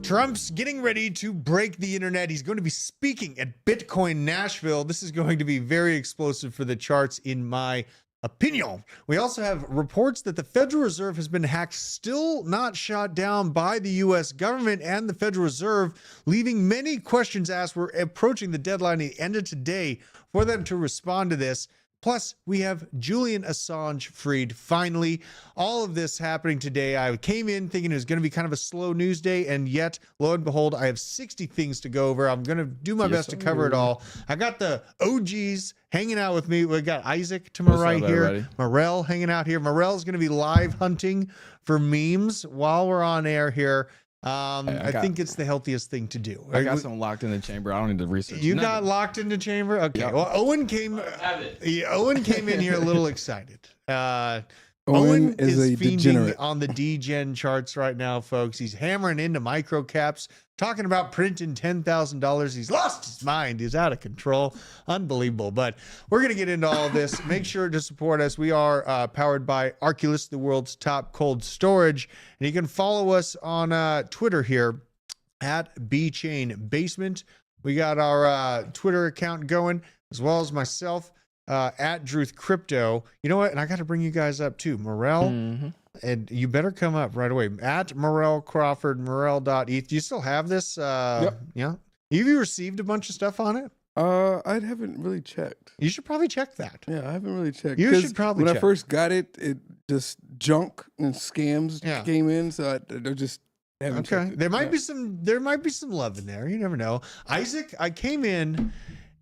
Trump's getting ready to break the internet. He's going to be speaking at Bitcoin Nashville. This is going to be very explosive for the charts, in my opinion. We also have reports that the Federal Reserve has been hacked, still not shot down by the U.S. government and the Federal Reserve, leaving many questions asked. We're approaching the deadline at the end of today for them to respond to this. Plus, we have Julian Assange freed, finally. All of this happening today. I came in thinking it was going to be kind of a slow news day, and yet, lo and behold, I have 60 things to go over. I'm going to do my best to cover it all. I got the OGs hanging out with me. We got Isaac to my right here. Morel hanging out here. Morel's going to be live hunting for memes while we're on air here. I think it's the healthiest thing to do. I got some locked in the chamber. I don't need to research. You got locked in the chamber? Okay. Yep. Well, Owen came in here a little excited. Owen is fiending degenerate on the degen charts right now, folks. He's hammering into micro caps, talking about printing $10,000. He's lost his mind. He's out of control. Unbelievable. But we're going to get into all of this. Make sure to support us. We are powered by Arculus, the world's top cold storage. And you can follow us on Twitter here at BChain Basement. We got our Twitter account going, as well as myself. At Druth Crypto. You know what? And I got to bring you guys up too. Morel, and you better come up right away. At Morel Crawford, Morel.eth. Do you still have this? Yep. Yeah. Have you received a bunch of stuff on it? I haven't really checked. You should probably check that. Yeah, I haven't really checked. You should probably when I first got it, it just junk and scams came in, so I just haven't checked. There might be some love in there. You never know. Isaac, I came in.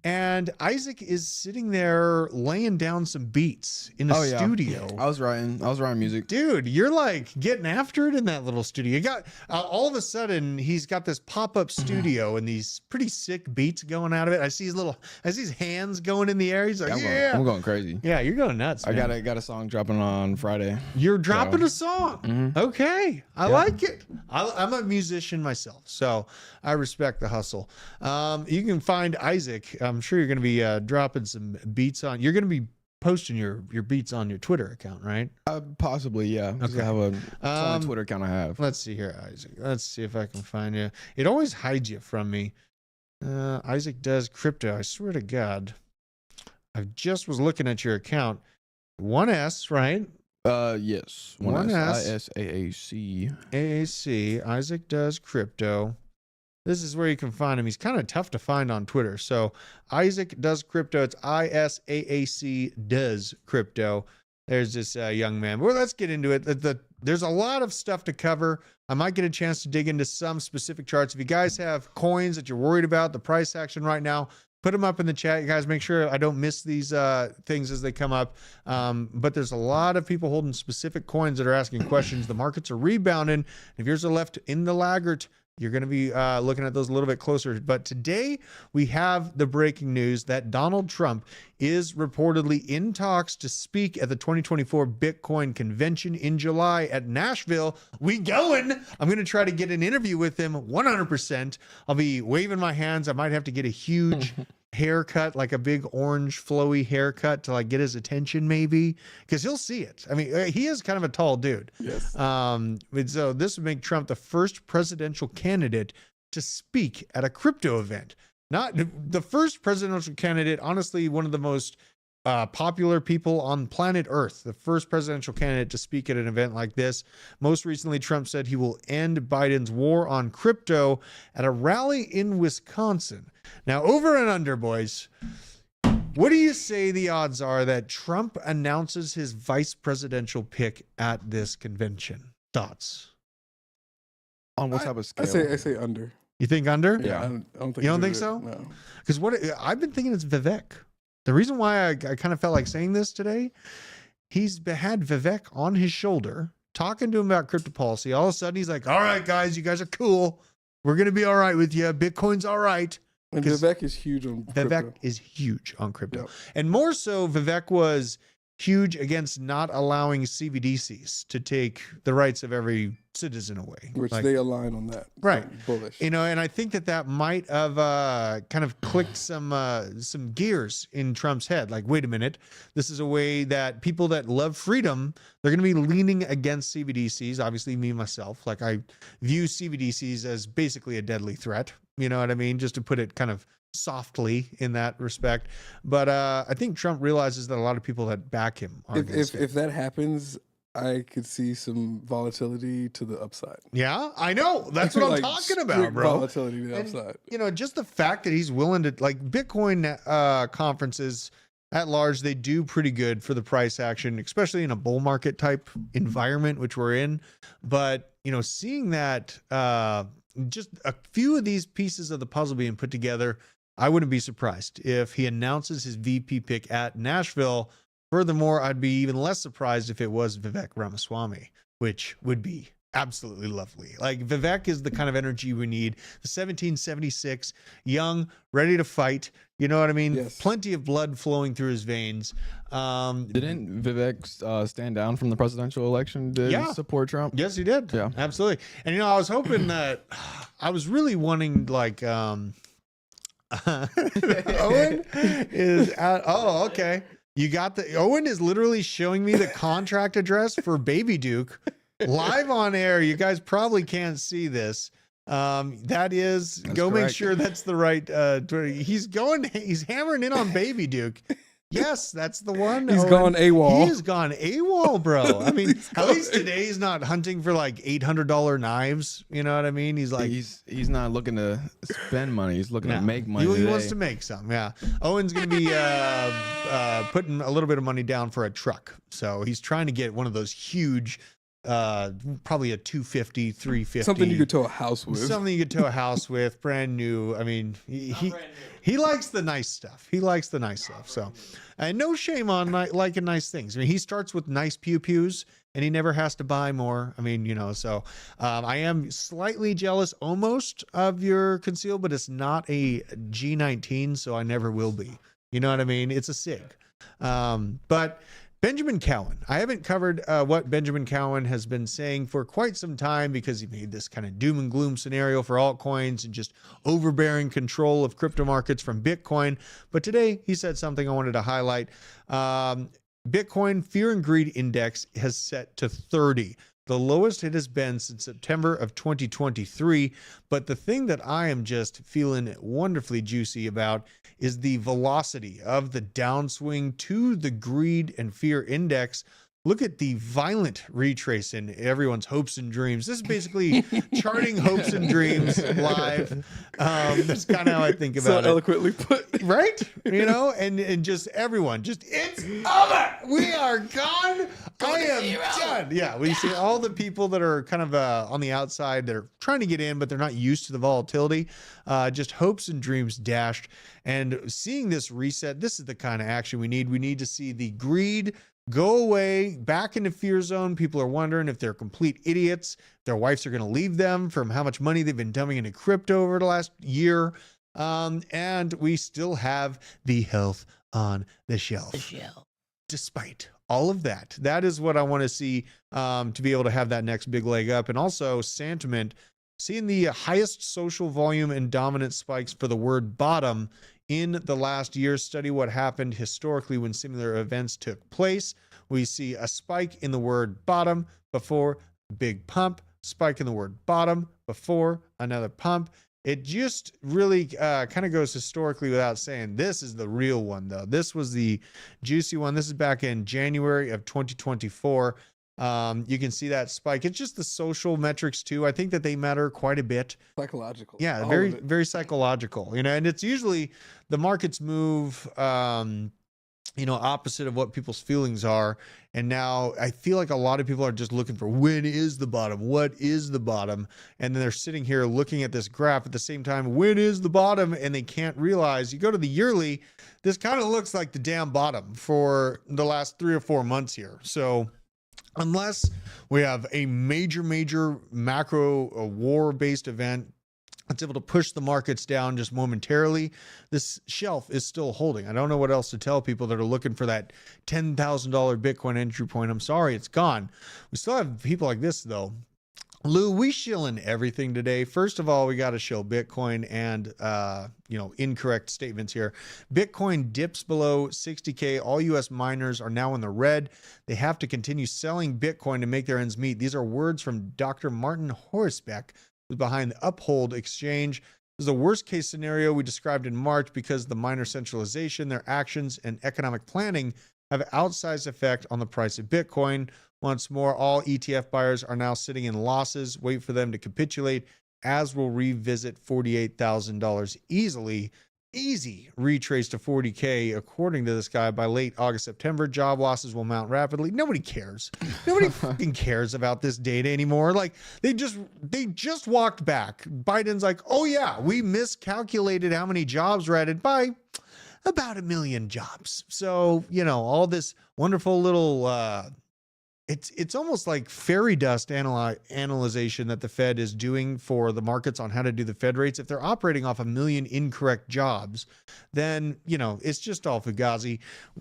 And Isaac is sitting there laying down some beats in the studio. I was writing music. Dude, you're like getting after it in that little studio. You got all of a sudden he's got this pop-up studio and these pretty sick beats going out of it. I see his hands going in the air. He's like, I'm going crazy. Yeah, you're going nuts, man. I got a song dropping on Friday. You're dropping a song. Okay. I like it. I'm a musician myself, so I respect the hustle. You can find Isaac. I'm sure you're going to be dropping some beats on. You're going to be posting your beats on your Twitter account, right? Possibly, yeah. Okay. I have it's the only Twitter account I have. Let's see here, Isaac. Let's see if I can find you. It always hides you from me. Isaac Does Crypto. I swear to God. I just was looking at your account. 1S, right? Yes. 1S. ISAAC. AAC. Isaac Does Crypto. This is where you can find him. He's kind of tough to find on Twitter. So Isaac Does Crypto. It's ISAAC Does Crypto. There's this young man. Well, let's get into it. There's a lot of stuff to cover. I might get a chance to dig into some specific charts. If you guys have coins that you're worried about, the price action right now, put them up in the chat. You guys make sure I don't miss these things as they come up. But there's a lot of people holding specific coins that are asking questions. The markets are rebounding. If yours are left in the laggard, you're going to be looking at those a little bit closer. But today we have the breaking news that Donald Trump is reportedly in talks to speak at the 2024 Bitcoin convention in July at Nashville. We going. I'm going to try to get an interview with him 100%. I'll be waving my hands. I might have to get a huge haircut, like a big orange flowy haircut to like get his attention maybe, because he'll see it. I mean, he is kind of a tall dude. Yes. So this would make Trump the first presidential candidate to speak at a crypto event. Not the first presidential candidate, honestly, one of the most popular people on planet Earth, the first presidential candidate to speak at an event like this. Most recently, Trump said he will end Biden's war on crypto at a rally in Wisconsin. Now, over and under, boys, what do you say the odds are that Trump announces his vice presidential pick at this convention? Thoughts? On what type of scale? I say under. You think under? Yeah, I don't think. You don't think so? No. Because what I've been thinking it's Vivek. The reason why I kind of felt like saying this today, he's had Vivek on his shoulder talking to him about crypto policy. All of a sudden, he's like, "All right, guys, you guys are cool. We're gonna be all right with you. Bitcoin's all right." And Vivek is huge on crypto. Vivek is huge on crypto, Yep. and more so, Vivek was huge against not allowing CBDCs to take the rights of every citizen away, which they align on that. Right. Bullish. And I think that might have kind of clicked some gears in Trump's head. Like, wait a minute, this is a way that people that love freedom, they're going to be leaning against CBDCs. Obviously, me myself, like I view CBDCs as basically a deadly threat. You know what I mean? Just to put it kind of softly in that respect. But I think Trump realizes that a lot of people that back him are against it. If that happens, I could see some volatility to the upside. Yeah, I know. That's what I'm talking about, bro. Volatility to the upside. Just the fact that he's willing to, like, Bitcoin conferences at large, they do pretty good for the price action, especially in a bull market type environment, which we're in. But, seeing that just a few of these pieces of the puzzle being put together, I wouldn't be surprised if he announces his VP pick at Nashville. Furthermore, I'd be even less surprised if it was Vivek Ramaswamy, which would be absolutely lovely. Like, Vivek is the kind of energy we need. The 1776, young, ready to fight. You know what I mean? Yes. Plenty of blood flowing through his veins. Didn't Vivek stand down from the presidential election to support Trump? Yes, he did. Yeah, absolutely. And I was hoping that I was really wanting, like, Owen is at, oh, okay. You got Owen is literally showing me the contract address for Baby Duke live on air. You guys probably can't see this. That's go correct. Make sure that's the right, he's hammering in on Baby Duke. Yes, that's the one. He's gone AWOL. He's gone AWOL, bro. I mean, at least today he's not hunting for like $800 knives. You know what I mean? He's like, he's not looking to spend money. He's looking to make money. He wants to make some. Yeah. Owen's going to be putting a little bit of money down for a truck. So he's trying to get one of those huge, probably a 250, 350. Something you could tow a house with. Something you could tow a house with, brand new. I mean, he likes the nice stuff. He likes the nice stuff. So, and no shame on liking nice things. I mean, he starts with nice pew-pews and he never has to buy more. I mean, so I am slightly jealous almost of your conceal, but it's not a G19, so I never will be. You know what I mean? It's a SIG. But Benjamin Cowan. I haven't covered what Benjamin Cowan has been saying for quite some time because he made this kind of doom and gloom scenario for altcoins and just overbearing control of crypto markets from Bitcoin. But today he said something I wanted to highlight. Bitcoin Fear and Greed Index has set to 30. The lowest it has been since September of 2023. But the thing that I am just feeling wonderfully juicy about is the velocity of the downswing to the greed and fear index. Look at the violent retrace in everyone's hopes and dreams. This is basically charting hopes and dreams live. That's kind of how I think about it. So eloquently put. Right? And just everyone, it's over. We are gone. I am done. Yeah, we see all the people that are kind of on the outside that are trying to get in, but they're not used to the volatility. Just hopes and dreams dashed. And seeing this reset, this is the kind of action we need. We need to see the greed go away, back into fear zone. People are wondering if they're complete idiots. Their wives are going to leave them from how much money they've been dumping into crypto over the last year. And we still have the health on the shelf. Despite all of that, that is what I want to see to be able to have that next big leg up. And also sentiment, seeing the highest social volume and dominant spikes for the word bottom in the last year. Study what happened historically when similar events took place. We see a spike in the word bottom before big pump, spike in the word bottom before another pump. It just really kind of goes historically without saying. This is the real one, though. This was the juicy one. This is back in January of 2024. You can see that spike. It's just the social metrics too. I think that they matter quite a bit. Psychological. Yeah, very, very psychological. And it's usually the markets move, opposite of what people's feelings are. And now I feel like a lot of people are just looking for, when is the bottom? What is the bottom? And then they're sitting here looking at this graph at the same time, when is the bottom? And they can't realize, you go to the yearly, this kind of looks like the damn bottom for the last 3 or 4 months here. So unless we have a major macro war-based event that's able to push the markets down just momentarily, this shelf is still holding. I don't know what else to tell people that are looking for that $10,000 Bitcoin entry point. I'm sorry, it's gone. We still have people like this, though. Lou, we shilling everything today. First of all, we got to show Bitcoin and, incorrect statements here. Bitcoin dips below 60K. All U.S. miners are now in the red. They have to continue selling Bitcoin to make their ends meet. These are words from Dr. Martin Horsbeck, who's behind the Uphold exchange. This is the worst case scenario we described in March because the miner centralization, their actions, and economic planning have outsized effect on the price of Bitcoin. Once more, all ETF buyers are now sitting in losses. Wait for them to capitulate, as we'll revisit $48,000 easy retrace to 40K, according to this guy, by late August, September. Job losses will mount rapidly. Nobody cares. Nobody fucking cares about this data anymore. Like, they just walked back. Biden's like, oh yeah, we miscalculated how many jobs were added by about 1 million jobs. So, all this wonderful little, it's almost like fairy dust analyzation that the Fed is doing for the markets on how to do the Fed rates. If they're operating off 1 million incorrect jobs, then, it's just all fugazi.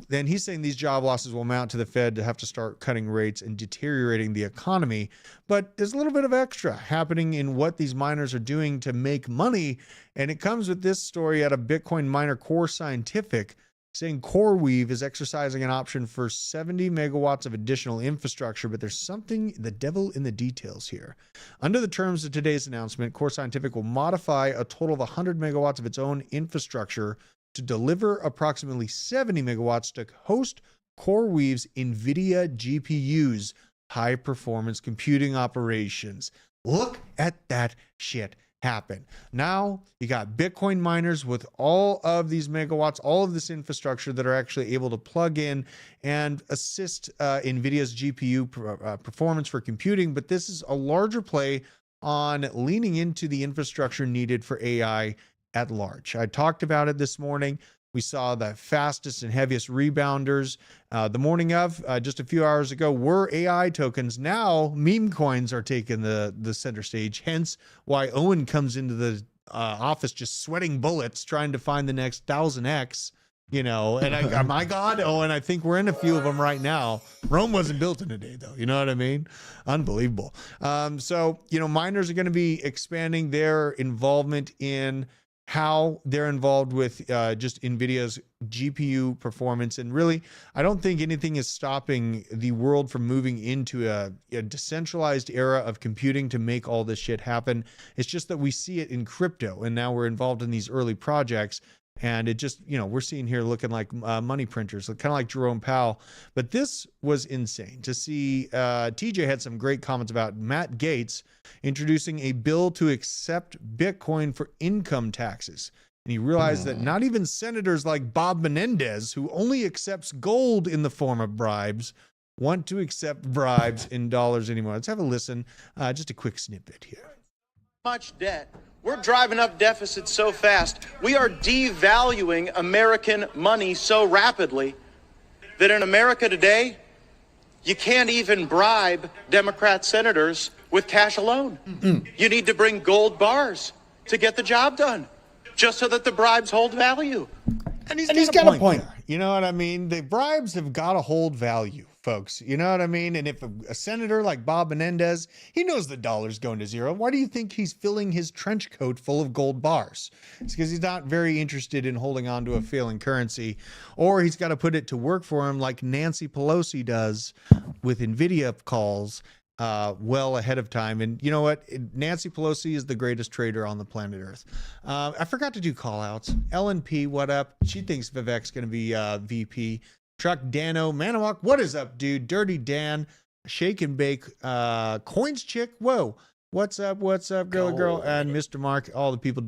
Then he's saying these job losses will amount to the Fed to have to start cutting rates and deteriorating the economy. But there's a little bit of extra happening in what these miners are doing to make money. And it comes with this story out of Bitcoin miner Core Scientific, saying CoreWeave is exercising an option for 70 megawatts of additional infrastructure, but there's something, the devil in the details here. Under the terms of today's announcement, Core Scientific will modify a total of 100 megawatts of its own infrastructure to deliver approximately 70 megawatts to host CoreWeave's NVIDIA GPUs, high-performance computing operations. Look at that shit happen. Now you got Bitcoin miners with all of these megawatts, all of this infrastructure that are actually able to plug in and assist NVIDIA's GPU performance for computing. But this is a larger play on leaning into the infrastructure needed for AI at large. I talked about it this morning. We saw the fastest and heaviest rebounders the morning of, just a few hours ago, were AI tokens. Now meme coins are taking the center stage, hence why Owen comes into the office just sweating bullets trying to find the next 1000X, and my God, Owen, I think we're in a few of them right now. Rome wasn't built in a day, though. You know what I mean? Unbelievable. So, miners are going to be expanding their involvement in how they're involved with just NVIDIA's GPU performance. And really, I don't think anything is stopping the world from moving into a decentralized era of computing to make all this shit happen. It's just that we see it in crypto, and now we're involved in these early projects. And it just, we're seeing here looking like money printers, kind of like Jerome Powell. But this was insane to see. TJ had some great comments about Matt Gaetz introducing a bill to accept Bitcoin for income taxes. And he realized that not even senators like Bob Menendez, who only accepts gold in the form of bribes, want to accept bribes in dollars anymore. Let's have a listen. Just a quick snippet here. Much debt. We're driving up deficits so fast. We are devaluing American money so rapidly that in America today, you can't even bribe Democrat senators with cash alone. You need to bring gold bars to get the job done, just so that the bribes hold value. And he's got a point. You know what I mean? The bribes have got to hold value, folks. You know what I mean? And if a senator like Bob Menendez, he knows the dollar's going to zero. Why do you think he's filling his trench coat full of gold bars? It's because he's not very interested in holding on to a failing currency, or he's got to put it to work for him like Nancy Pelosi does with NVIDIA calls well ahead of time. And you know what? Nancy Pelosi is the greatest trader on the planet Earth. I forgot to do call outs. LNP, what up? She thinks Vivek's going to be VP. Truck Dano, Manawak, what is up, dude? Dirty Dan, Shake and Bake, Coins Chick, whoa. What's up, girl, and Mr. Mark, all the people.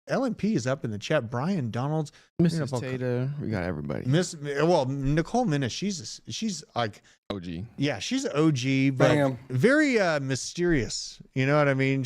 LNP is up in the chat. Brian Donalds, Mrs. Tater, we got everybody. Nicole Minna, she's like OG. Yeah, she's an OG, but very mysterious. You know what I mean?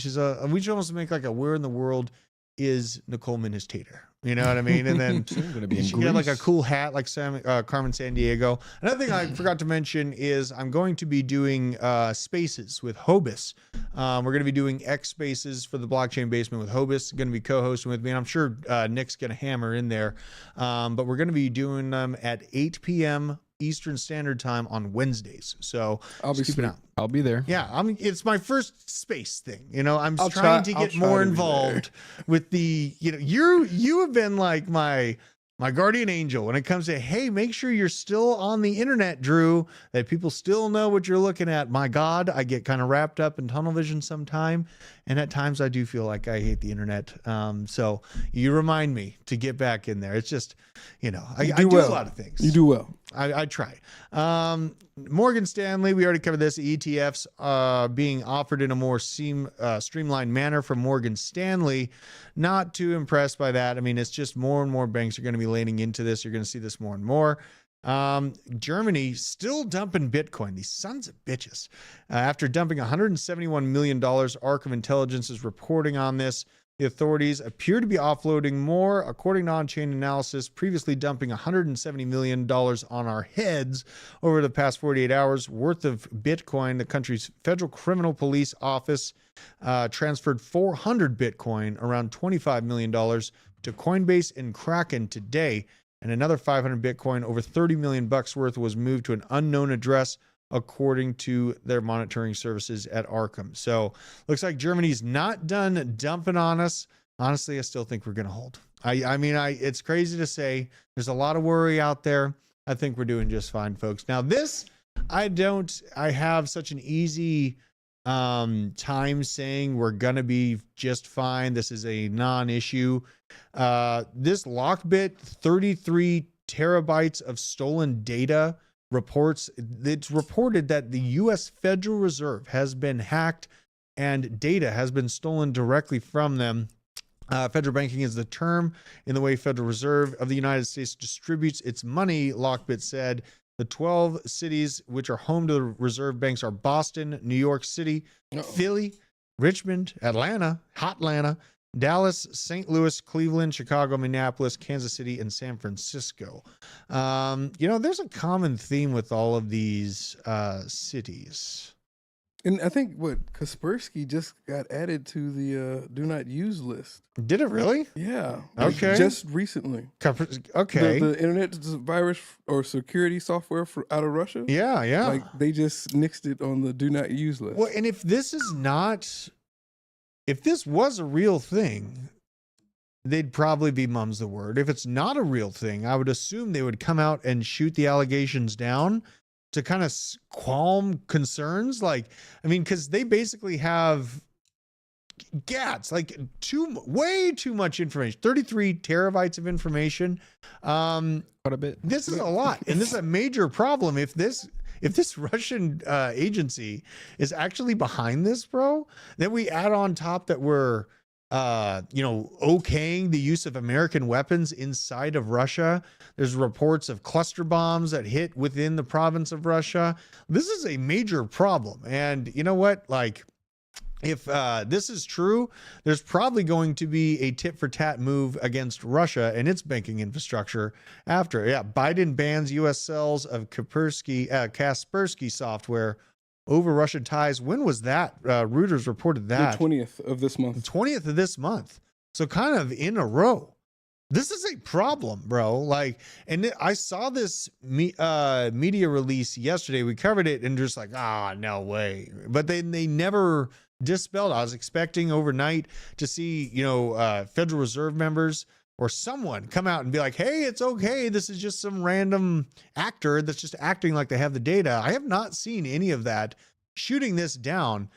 We should almost make like a where in the world is Nicole Minna's Tater? You know what I mean? And then she got like a cool hat like Carmen Sandiego. Another thing I forgot to mention is I'm going to be doing spaces with Hobus. We're going to be doing X spaces for the blockchain basement with Hobus. Going to be co-hosting with me, and I'm sure Nick's going to hammer in there. But we're going to be doing them at 8 p.m. Eastern Standard Time on Wednesdays. So I'll be keeping out. I'll be there. Yeah, it's my first space thing. You know, I'm trying to get more involved with the. You know, you have been like my guardian angel when it comes to, hey, make sure you're still on the internet, Drew, that people still know what you're looking at. My God, I get kind of wrapped up in tunnel vision sometime. And at times I do feel like I hate the internet. So you remind me to get back in there. It's just, you know, I do a lot of things. You do well. I try. Morgan Stanley, we already covered this. ETFs being offered in a more streamlined manner from Morgan Stanley. Not too impressed by that. I mean, it's just more and more banks are going to be leaning into this. You're going to see this more and more. Germany still dumping Bitcoin. These sons of bitches. After dumping $171 million, Arc of Intelligence is reporting on this. The authorities appear to be offloading more, according to on-chain analysis, previously dumping $170 million on our heads over the past 48 hours worth of Bitcoin. The country's Federal Criminal Police Office transferred 400 Bitcoin, around $25 million, to Coinbase and Kraken today. And another 500 Bitcoin, over 30 million bucks worth, was moved to an unknown address, according to their monitoring services at Arkham. So looks like Germany's not done dumping on us. Honestly, I still think we're going to hold. I mean, it's crazy to say. There's a lot of worry out there. I think we're doing just fine, folks. Now this, I have such an easy time saying we're going to be just fine. This is a non-issue. This Lockbit 33 terabytes of stolen data it's reported that the U.S. Federal Reserve has been hacked and data has been stolen directly from them. Federal banking is the term in the way Federal Reserve of the United States distributes its money, Lockbit said. The 12 cities which are home to the reserve banks are Boston, New York City, Philly, Richmond, Atlanta, Hotlanta, Dallas, St. Louis, Cleveland, Chicago, Minneapolis, Kansas City, and San Francisco. You know, there's a common theme with all of these cities. And I think Kaspersky just got added to the do not use list. Did it really? Yeah. Okay. Just recently. Okay. The internet virus or security software out of Russia. Yeah, yeah. Like they just nixed it on the do not use list. Well, and if this was a real thing, they'd probably be mum's the word. If it's not a real thing, I would assume they would come out and shoot the allegations down to kind of calm concerns. Like, I mean, because they basically have GATs, like way too much information, 33 terabytes of information. Quite a bit. This is a lot. And this is a major problem. If this Russian agency is actually behind this, bro, then we add on top that we're, okaying the use of American weapons inside of Russia. There's reports of cluster bombs that hit within the province of Russia. This is a major problem. And you know what? Like, if this is true, there's probably going to be a tit for tat move against Russia and its banking infrastructure after. Yeah, Biden bans U.S. sales of Kaspersky software over Russian ties. When was that? Reuters reported that. The 20th of this month. The 20th of this month. So kind of in a row. This is a problem, bro. Like, and I saw this media release yesterday. We covered it and just like, no way. But they never dispelled. I was expecting overnight to see, Federal Reserve members or someone come out and be like, hey, it's okay. This is just some random actor that's just acting like they have the data. I have not seen any of that shooting this down.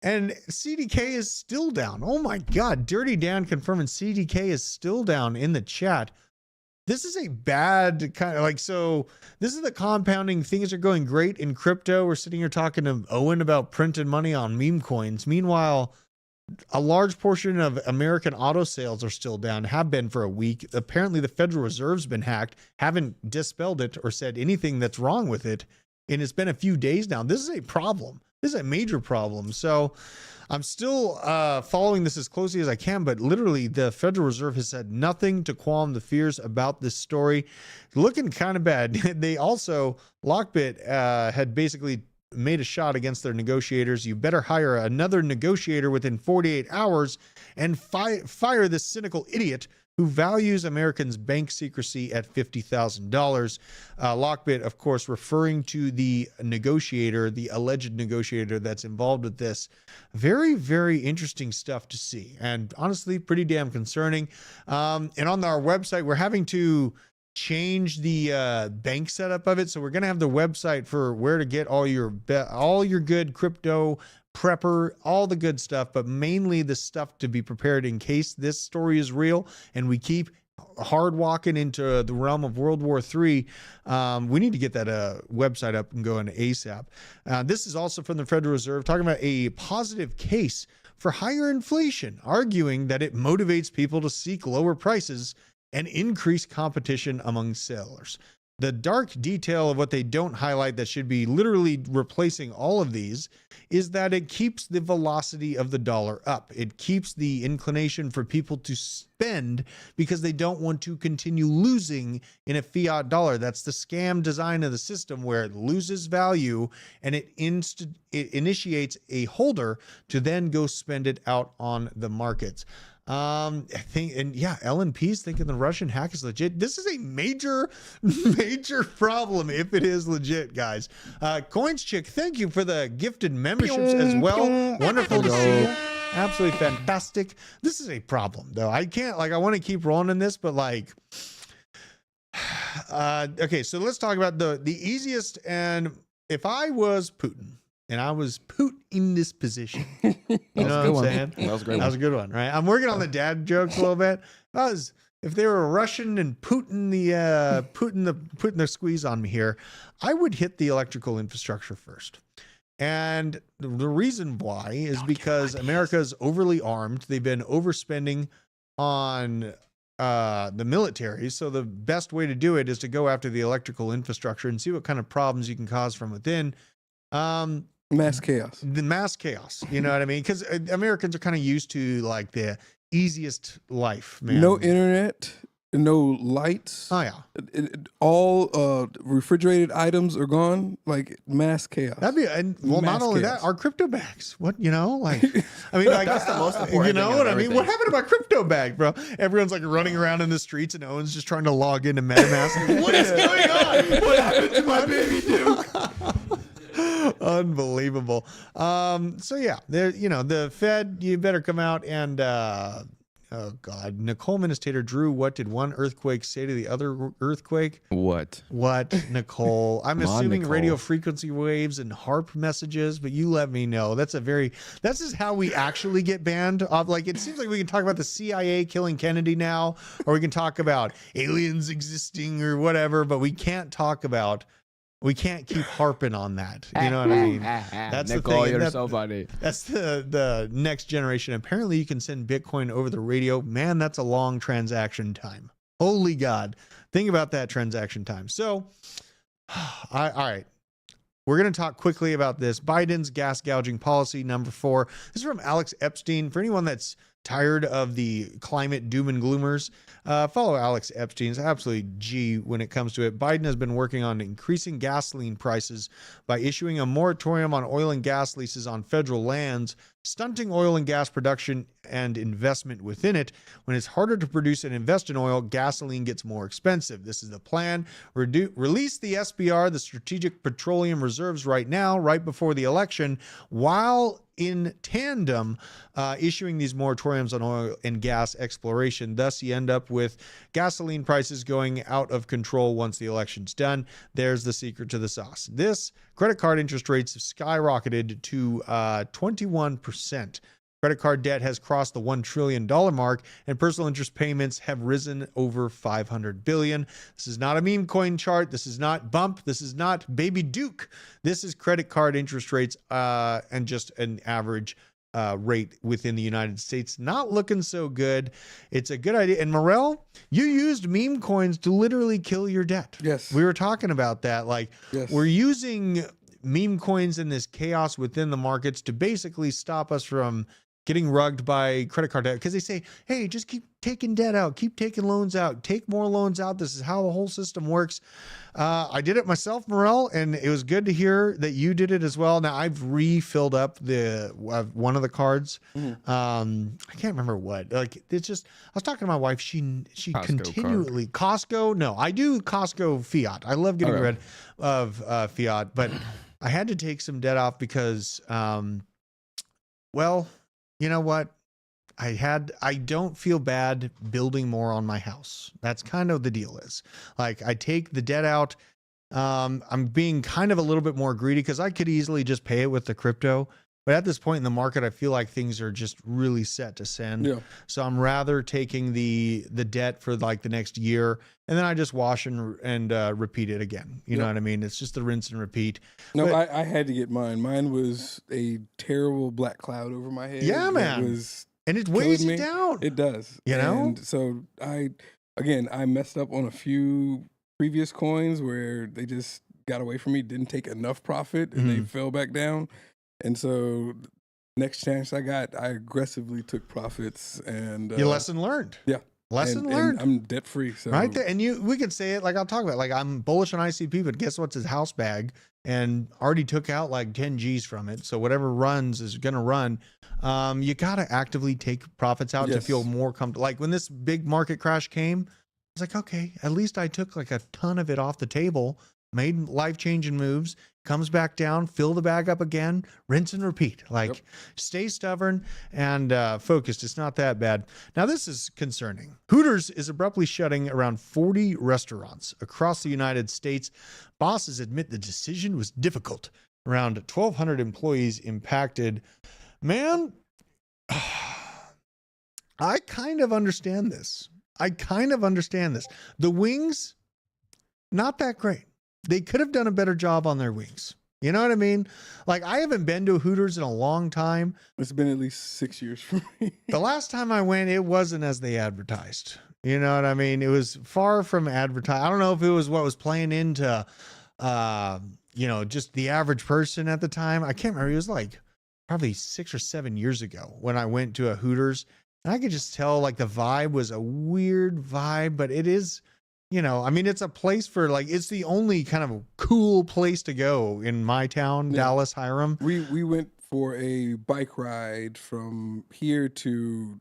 And CDK is still down. Oh my God. Dirty Dan confirming CDK is still down in the chat. This is a bad kind of so this is the compounding. Things are going great in crypto. We're sitting here talking to Owen about printing money on meme coins. Meanwhile, a large portion of American auto sales are still down, have been for a week. Apparently the Federal Reserve's been hacked, haven't dispelled it or said anything that's wrong with it. And it's been a few days now. This is a problem. This is a major problem. So I'm still following this as closely as I can, but literally the Federal Reserve has said nothing to qualm the fears about this story. Looking kind of bad. They also, Lockbit had basically made a shot against their negotiators. You better hire another negotiator within 48 hours and fire this cynical idiot who values Americans' bank secrecy at $50,000. Lockbit, of course, referring to the negotiator, the alleged negotiator that's involved with this. Very, very interesting stuff to see, and honestly, pretty damn concerning. And on our website, we're having to change the bank setup of it, so we're going to have the website for where to get all your good crypto prepper, all the good stuff, but mainly the stuff to be prepared in case this story is real and we keep hard walking into the realm of World War III. We need to get that website up and going ASAP. This is also from the Federal Reserve talking about a positive case for higher inflation, arguing that it motivates people to seek lower prices and increase competition among sellers. The dark detail of what they don't highlight that should be literally replacing all of these is that it keeps the velocity of the dollar up. It keeps the inclination for people to spend because they don't want to continue losing in a fiat dollar. That's the scam design of the system, where it loses value and it initiates a holder to then go spend it out on the markets. I think, and yeah, LNP's thinking the Russian hack is legit. This is a major problem if it is legit, guys. Coins Chick, thank you for the gifted memberships as well. Wonderful to see you. Absolutely fantastic. This is a problem though. I can't, I want to keep rolling in this, but okay, so let's talk about the easiest. And if I was Putin, and I was put in this position. You know what I'm saying? That was a great one. That was a good one, right? I'm working on the dad jokes a little bit. If they were Russian and putting the squeeze on me here, I would hit the electrical infrastructure first. And the reason why is because America's overly armed. They've been overspending on the military. So the best way to do it is to go after the electrical infrastructure and see what kind of problems you can cause from within. Mass chaos. The mass chaos. You know what I mean? Because Americans are kind of used to the easiest life, man. No internet, no lights. Oh yeah. All refrigerated items are gone. Mass chaos. That'd be, and well, not only that, our crypto bags. What, I mean, that's the most important. You know what I mean? What happened to my crypto bag, bro? Everyone's running around in the streets, and Owen's just trying to log into MetaMask. What is going on? What happened to my baby Duke? Unbelievable. So yeah, there, the Fed, you better come out and oh God, Nicole Ministator Drew, what did one earthquake say to the other earthquake? What, Nicole? I'm assuming Nicole. Radio frequency waves and HARP messages, but you let me know. This is how we actually get banned. It seems like we can talk about the CIA killing Kennedy now, or we can talk about aliens existing or whatever, but we can't keep harping on that. You know what I mean? That's Nicole, the thing. You're so funny. That's the next generation. Apparently you can send Bitcoin over the radio. Man, that's a long transaction time. Holy God. Think about that transaction time. So, all right. We're going to talk quickly about this. Biden's gas gouging policy, number 4. This is from Alex Epstein. For anyone that's tired of the climate doom and gloomers, follow Alex Epstein. It's absolutely G when it comes to it. Biden has been working on increasing gasoline prices by issuing a moratorium on oil and gas leases on federal lands, stunting oil and gas production and investment within it. When it's harder to produce and invest in oil, gasoline gets more expensive. This is the plan. Release the SPR, the Strategic Petroleum Reserves, right now, right before the election, while in tandem issuing these moratoriums on oil and gas exploration. Thus, you end up with gasoline prices going out of control once the election's done. There's the secret to the sauce. This credit card interest rates have skyrocketed to 21%. Credit card debt has crossed the $1 trillion mark, and personal interest payments have risen over $500 billion. This is not a meme coin chart. This is not bump. This is not baby Duke. This is credit card interest rates and just an average rate within the United States. Not looking so good. It's a good idea. And Morel, you used meme coins to literally kill your debt. Yes. We were talking about that. Like, we're using meme coins in this chaos within the markets to basically stop us from getting rugged by credit card debt, because they say, hey, just keep taking debt out, keep taking loans out, take more loans out. This is how the whole system works. I did it myself, Morel, and it was good to hear that you did it as well. Now I've refilled up one of the cards. I can't remember what. Like, it's just, I was talking to my wife. She Costco continually Costco. No, I do Costco fiat. I love getting rid of fiat, but I had to take some debt off because, well, you know what? I don't feel bad building more on my house. That's kind of the deal is. Like, I take the debt out. I'm being kind of a little bit more greedy because I could easily just pay it with the crypto. But at this point in the market, I feel like things are just really set to send. Yeah. So I'm rather taking the debt for like the next year, and then I just wash and repeat it again. You know what I mean? It's just the rinse and repeat. No, but I had to get mine. Mine was a terrible black cloud over my head. Yeah, man. And it weighs you down. It does. You know? And so I messed up on a few previous coins where they just got away from me, didn't take enough profit, and they fell back down. And so next chance I got, I aggressively took profits. And your lesson learned. Yeah. Lesson learned. And I'm debt free. So. Right there. And we could say it like I'll talk about, like, I'm bullish on ICP, but guess what's his house bag? And already took out like 10 G's from it. So whatever runs is going to run. You got to actively take profits out to feel more comfortable. Like when this big market crash came, I was like, okay, at least I took like a ton of it off the table, made life-changing moves, comes back down, fill the bag up again, rinse and repeat. Like, stay stubborn and focused. It's not that bad. Now, this is concerning. Hooters is abruptly shutting around 40 restaurants across the United States. Bosses admit the decision was difficult. Around 1,200 employees impacted. Man, I kind of understand this. The wings, not that great. They could have done a better job on their wings. You know what I mean? Like, I haven't been to a Hooters in a long time. It's been at least 6 years for me. The last time I went, it wasn't as they advertised. You know what I mean? It was far from advertised. I don't know if it was what was playing into, just the average person at the time. I can't remember. It was like probably 6 or 7 years ago when I went to a Hooters. And I could just tell, like, the vibe was a weird vibe, but it is... it's a place for, like, it's the only kind of cool place to go in my town, Dallas, Hiram. We went for a bike ride from here to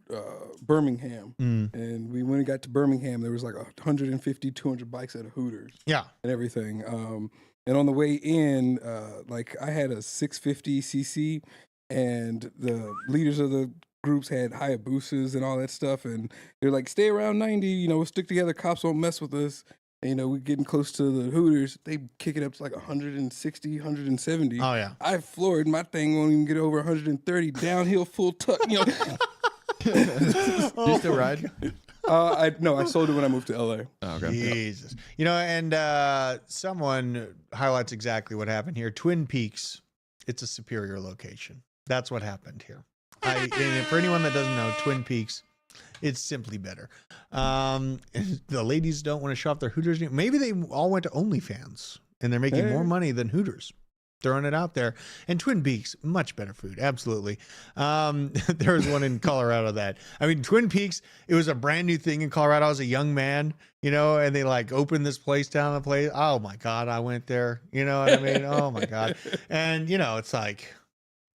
Birmingham. And we, when we got to Birmingham, there was like 150, 200 bikes at a Hooters. Yeah. And everything. And on the way in, like, I had a 650cc, and the leaders of the groups had Hayabusas and all that stuff, and they're like, stay around 90, we'll stick together, cops won't mess with us. And, we're getting close to the Hooters, they kick it up to like 160, 170. Oh yeah. I floored, my thing won't even get over 130, downhill full tuck. Do you still ride? I sold it when I moved to LA. Oh, okay. Jesus. And someone highlights exactly what happened here. Twin Peaks, it's a superior location. That's what happened here. And for anyone that doesn't know, Twin Peaks, it's simply better. The ladies don't want to show off their Hooters. Maybe they all went to OnlyFans and they're making more money than Hooters. Throwing it out there. And Twin Peaks, much better food. Absolutely. There was one in Colorado Twin Peaks, it was a brand new thing in Colorado. I was a young man, and they like opened this place down the place. Oh my God, I went there. You know what I mean? Oh my God. And it's like,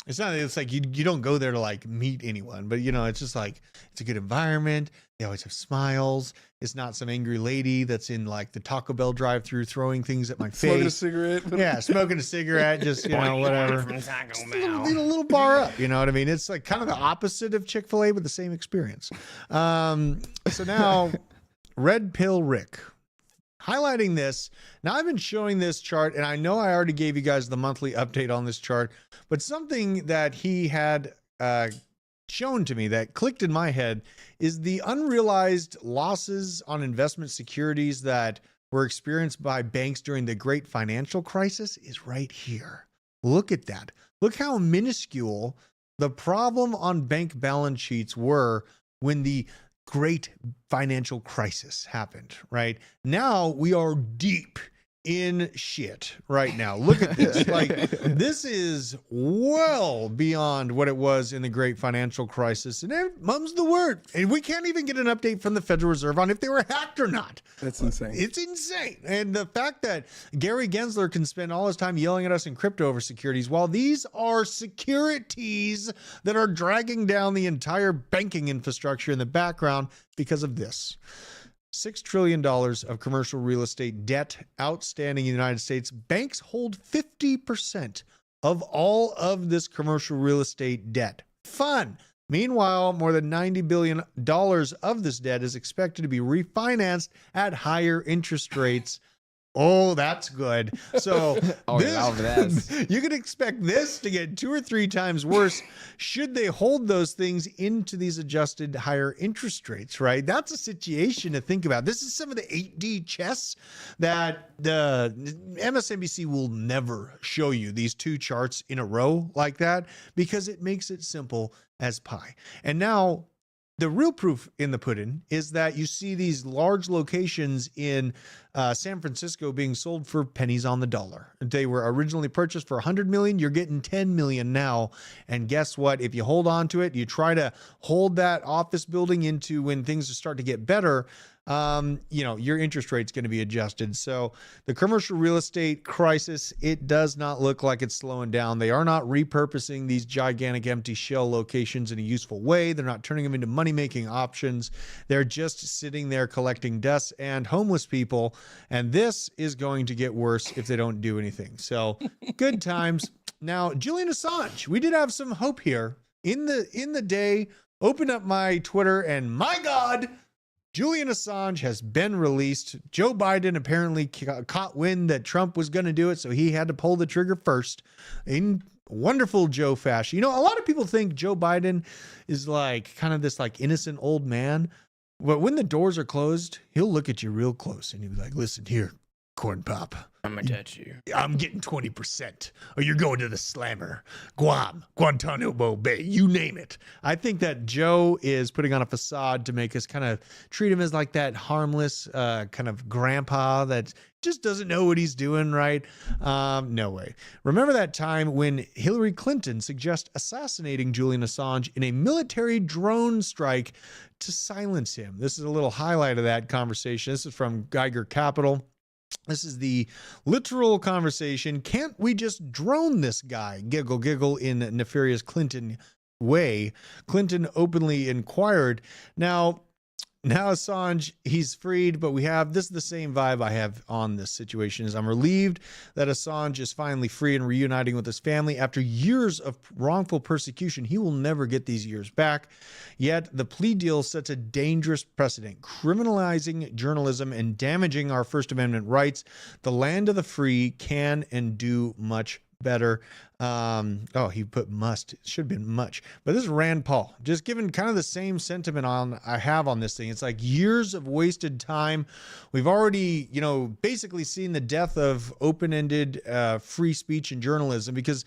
It's not, it's like you don't go there to like meet anyone, but it's just like, it's a good environment. They always have smiles. It's not some angry lady that's in like the Taco Bell drive-thru throwing things at my face. Smoking a cigarette. Yeah, smoking a cigarette, just, whatever. Just a little bar up, you know what I mean? It's like kind of the opposite of Chick-fil-A, but the same experience. So now, Red Pill Rick. Highlighting this. Now, I've been showing this chart, and I know I already gave you guys the monthly update on this chart, but something that he had shown to me that clicked in my head is the unrealized losses on investment securities that were experienced by banks during the great financial crisis is right here. Look at that. Look how minuscule the problem on bank balance sheets were when the great financial crisis happened, right? Now we are deep in shit right now. Look at this. Like, this is well beyond what it was in the great financial crisis. And mum's the word. And we can't even get an update from the Federal Reserve on if they were hacked or not. That's insane. It's insane. And the fact that Gary Gensler can spend all his time yelling at us in crypto over securities, while these are securities that are dragging down the entire banking infrastructure in the background because of this. $6 trillion of commercial real estate debt outstanding in the United States. Banks hold 50% of all of this commercial real estate debt. Fun. Meanwhile, more than $90 billion of this debt is expected to be refinanced at higher interest rates. Oh, that's good. So you can expect this to get 2 or 3 times worse should they hold those things into these adjusted higher interest rates, right? That's a situation to think about. This is some of the 8D chess that the MSNBC will never show you, these 2 charts in a row like that, because it makes it simple as pie. And now the real proof in the pudding is that you see these large locations in San Francisco being sold for pennies on the dollar. They were originally purchased for 100 million. You're getting 10 million now. And guess what? If you hold on to it, you try to hold that office building into when things start to get better, your interest rate's going to be adjusted. So the commercial real estate crisis, it does not look like it's slowing down. They are not repurposing these gigantic empty shell locations in a useful way. They're not turning them into money-making options. They're just sitting there collecting dust and homeless people. And this is going to get worse if they don't do anything. So good times. Now, Julian Assange, we did have some hope here in the day. Opened up my Twitter and my God, Julian Assange has been released. Joe Biden apparently caught wind that Trump was going to do it, so he had to pull the trigger first. In wonderful Joe fashion. A lot of people think Joe Biden is like kind of this like innocent old man. But when the doors are closed, he'll look at you real close and he'll be like, listen here, corn pop. I'm gonna touch you. I'm getting 20%, or you're going to the slammer. Guam, Guantanamo Bay, you name it. I think that Joe is putting on a facade to make us kind of treat him as like that harmless kind of grandpa that just doesn't know what he's doing, right? No way. Remember that time when Hillary Clinton suggested assassinating Julian Assange in a military drone strike to silence him? This is a little highlight of that conversation. This is from Geiger Capital. This is the literal conversation. Can't we just drone this guy? Giggle, giggle in nefarious Clinton way. Clinton openly inquired. Now Assange, he's freed, but this is the same vibe I have on this situation. Is I'm relieved that Assange is finally free and reuniting with his family after years of wrongful persecution. He will never get these years back. Yet the plea deal sets a dangerous precedent, criminalizing journalism and damaging our First Amendment rights. The land of the free can and do much better. He put must. It should have been much. But this is Rand Paul. Just giving kind of the same sentiment I have on this thing. It's like years of wasted time. We've already, basically seen the death of open-ended free speech and journalism because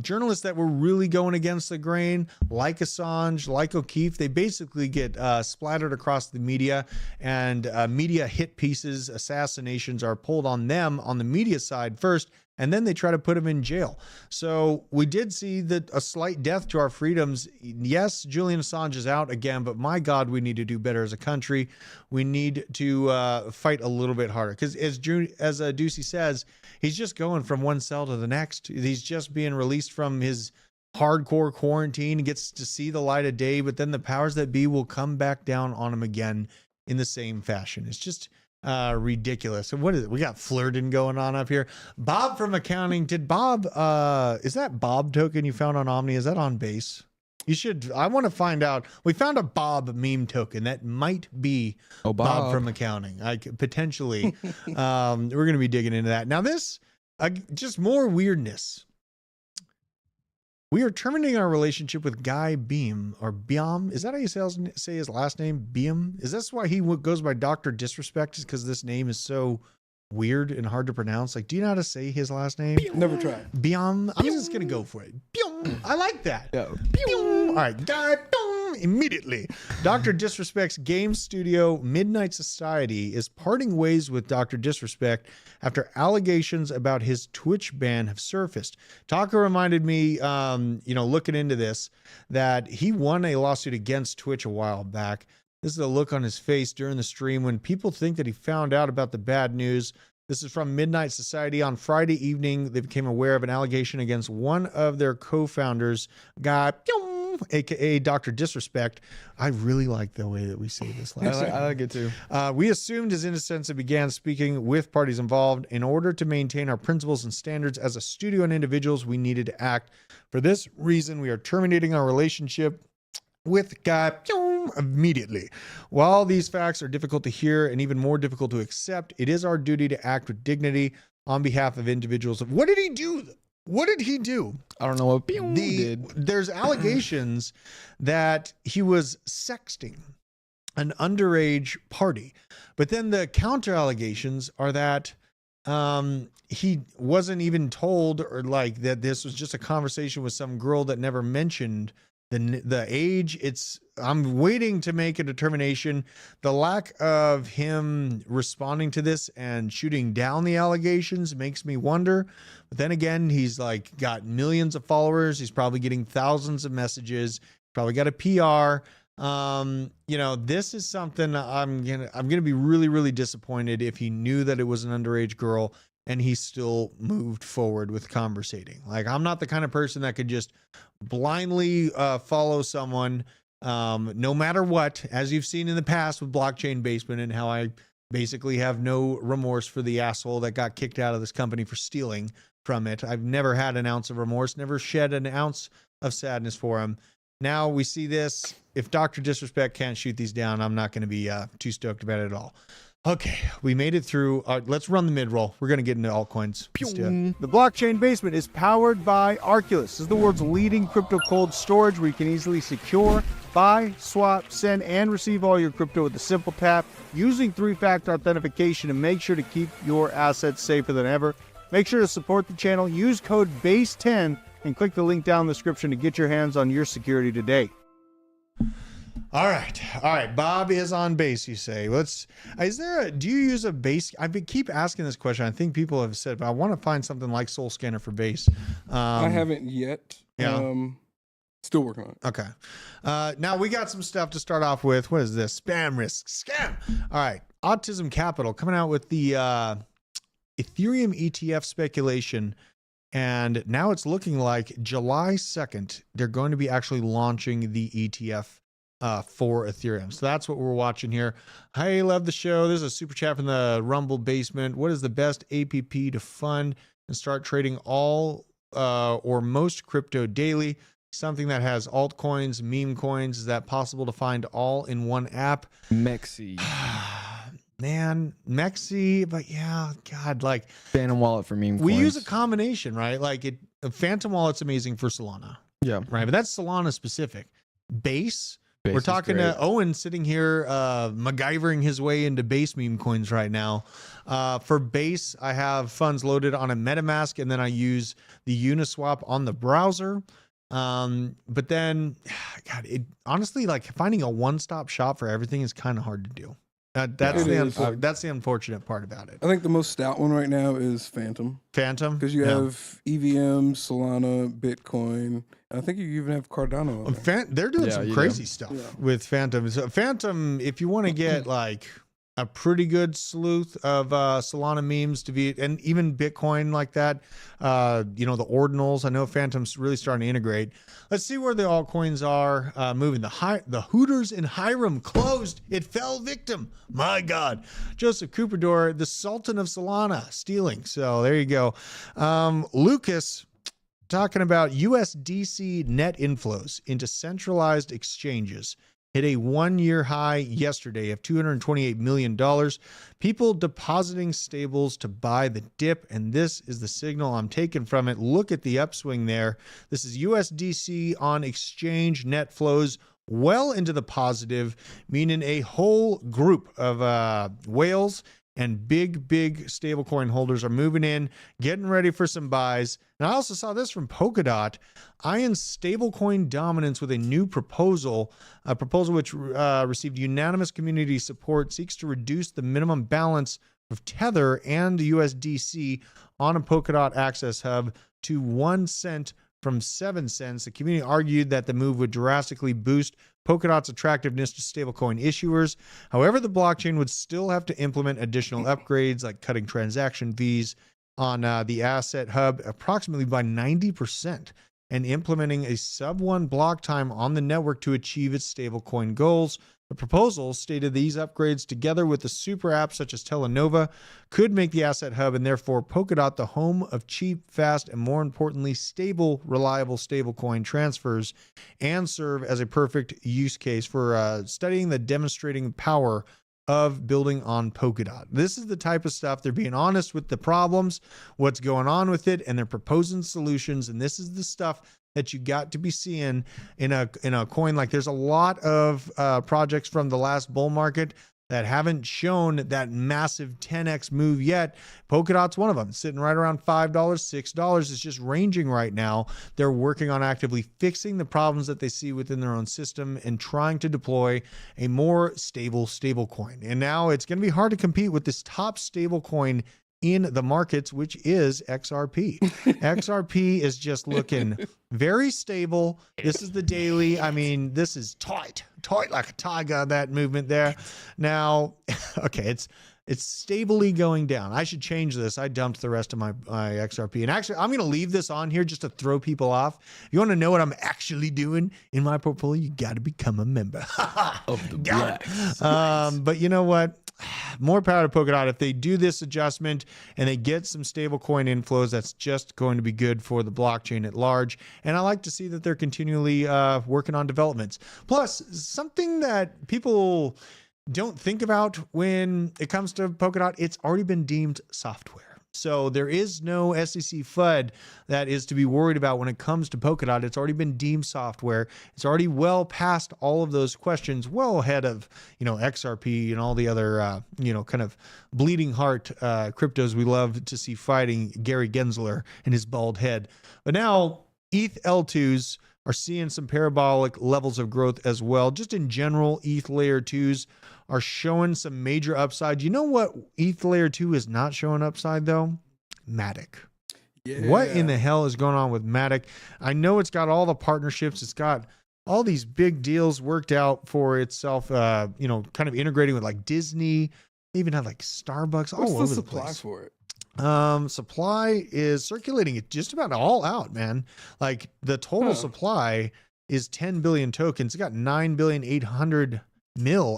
journalists that were really going against the grain, like Assange, like O'Keefe, they basically get splattered across the media, and media hit pieces, assassinations are pulled on them on the media side first, and then they try to put him in jail. So we did see that a slight death to our freedoms. Yes, Julian Assange is out again, but my God, we need to do better as a country. We need to fight a little bit harder because as Ducey says, he's just going from one cell to the next. He's just being released from his hardcore quarantine, gets to see the light of day, but then the powers that be will come back down on him again in the same fashion. It's just ridiculous. So what is it? We got flirting going on up here. Bob from accounting. Did Bob, is that Bob token you found on Omni? Is that on base? You should, I want to find out. We found a Bob meme token that might be Bob from accounting. I could potentially, we're going to be digging into that. Now this, just more weirdness. We are terminating our relationship with Guy Beam, or Biam. Is that how you say his last name? Beam? Is this why he goes by Dr. Disrespect? Is because this name is so weird and hard to pronounce? Like, do you know how to say his last name? Never tried. Biam. I'm just going to go for it. Biam. I like that. Yeah. Biam. All right. Guy Beam. Immediately. Dr. Disrespect's game studio Midnight Society is parting ways with Dr. Disrespect after allegations about his Twitch ban have surfaced. Taka reminded me, looking into this, that he won a lawsuit against Twitch a while back. This is a look on his face during the stream when people think that he found out about the bad news. This is from Midnight Society. On Friday evening, they became aware of an allegation against one of their co-founders, Guy, aka Dr. Disrespect. I really like the way that we say this. I like it too. We assumed his innocence and began speaking with parties involved. In order to maintain our principles and standards as a studio and individuals, we needed to act. For this reason, we are terminating our relationship with Guy immediately. While these facts are difficult to hear and even more difficult to accept, it is our duty to act with dignity on behalf of individuals. What did he do? What did he do? I don't know what did. There's allegations that he was sexting an underage party, but then the counter allegations are that he wasn't even told, or like that this was just a conversation with some girl that never mentioned the age. I'm waiting to make a determination. The lack of him responding to this and shooting down the allegations makes me wonder. But then again, he's like got millions of followers. He's probably getting thousands of messages. Probably got a PR. This is something I'm gonna be really, really disappointed if he knew that it was an underage girl and he still moved forward with conversating. Like, I'm not the kind of person that could just blindly follow someone no matter what, as you've seen in the past with Blockchain Basement and how I basically have no remorse for the asshole that got kicked out of this company for stealing from it. I've never had an ounce of remorse, never shed an ounce of sadness for him. Now we see this. If Dr. Disrespect can't shoot these down, I'm not going to be too stoked about it at all. Okay, we made it through. Let's run the mid-roll. We're going to get into altcoins. The Blockchain Basement is powered by Arculus. This is the world's leading crypto cold storage where you can easily secure, buy, swap, send, and receive all your crypto with a simple tap using 3-factor authentication, and make sure to keep your assets safer than ever. Make sure to support the channel. Use code BASE10 and click the link down in the description to get your hands on your security today. All right. Bob is on base, you say. Do you use a base? Keep asking this question. I think people have said, but I want to find something like Soul Scanner for base. I haven't yet. Yeah. Still working on it. Okay. Now we got some stuff to start off with. What is this? Spam risk. Scam. All right. Autism Capital coming out with the Ethereum ETF speculation. And now it's looking like July 2nd, they're going to be actually launching the ETF for Ethereum. So that's what we're watching here. Hey, love the show. There's a super chat from the Rumble Basement. What is the best APP to fund and start trading all or most crypto daily? Something that has altcoins, meme coins. Is that possible to find all in one app? Mexi. Man, Mexi, but yeah, God, like Phantom Wallet for meme coins. We use a combination, right? Like Phantom Wallet's amazing for Solana. Yeah. Right. But that's Solana specific. Base We're talking to Owen sitting here, MacGyvering his way into base meme coins right now. For base, I have funds loaded on a MetaMask, and then I use the Uniswap on the browser. But then, God, honestly, like finding a one-stop shop for everything is kind of hard to do. That's the unfortunate part about it. I think the most stout one right now is Phantom. Phantom? Because you have EVM, Solana, Bitcoin. I think you even have Cardano. They're doing some crazy stuff with Phantom. So Phantom, if you want to get like a pretty good sleuth of Solana memes to be, and even Bitcoin like that. You know, the ordinals. I know Phantom's really starting to integrate. Let's see where the altcoins are moving. The Hooters in Hiram closed. It fell victim. My God. Joseph Cooperdor, the Sultan of Solana, stealing. So there you go. Lucas talking about USDC net inflows into centralized exchanges hit a one-year high yesterday of $228 million. People depositing stables to buy the dip, and this is the signal I'm taking from it. Look at the upswing there. This is USDC on exchange net flows well into the positive, meaning a whole group of whales and big stablecoin holders are moving in, getting ready for some buys. And I also saw this from Polkadot. Iron stablecoin dominance with a new proposal, a proposal which received unanimous community support, seeks to reduce the minimum balance of Tether and the USDC on a Polkadot Access Hub to 1 cent from 7 cents. The community argued that the move would drastically boost Polkadot's attractiveness to stablecoin issuers. However, the blockchain would still have to implement additional upgrades like cutting transaction fees on the asset hub approximately by 90% and implementing a sub-1 block time on the network to achieve its stablecoin goals. The proposal stated these upgrades, together with the super apps such as Telenova, could make the asset hub and therefore Polkadot the home of cheap, fast, and more importantly, stable, reliable stablecoin transfers, and serve as a perfect use case for studying the demonstrating power of building on Polkadot. This is the type of stuff they're being honest with the problems, what's going on with it, and they're proposing solutions. And this is the stuff that you got to be seeing in a coin. Like, there's a lot of projects from the last bull market that haven't shown that massive 10x move yet. Polkadot's one of them, sitting right around $5, $6. It's just ranging right now. They're working on actively fixing the problems that they see within their own system and trying to deploy a more stable coin. And now it's going to be hard to compete with this top stable coin in the markets, which is XRP. XRP is just looking very stable. This is the daily. I mean, this is tight like a tiger, that movement there. Now, okay, it's stably going down. I should change this. I dumped the rest of my XRP. And actually, I'm going to leave this on here just to throw people off. If you want to know what I'm actually doing in my portfolio, you got to become a member of the black. But you know what? More power to Polkadot. If they do this adjustment and they get some stablecoin inflows, that's just going to be good for the blockchain at large. And I like to see that they're continually working on developments. Plus, something that people don't think about when it comes to Polkadot, it's already been deemed software. So there is no SEC FUD that is to be worried about when it comes to Polkadot. It's already been deemed software. It's already well past all of those questions, well ahead of, XRP and all the other, kind of bleeding heart cryptos we love to see fighting Gary Gensler and his bald head. But now ETH L2s are seeing some parabolic levels of growth as well. Just in general, ETH Layer 2s are showing some major upside. You know what ETH Layer 2 is not showing upside, though? Matic. Yeah. What in the hell is going on with Matic? I know it's got all the partnerships. It's got all these big deals worked out for itself, kind of integrating with like Disney. They even have like Starbucks all over the place. What's the supply for it? Supply is circulating it just about all out, man. Like the total supply is 10 billion tokens. It got 9,800,000,000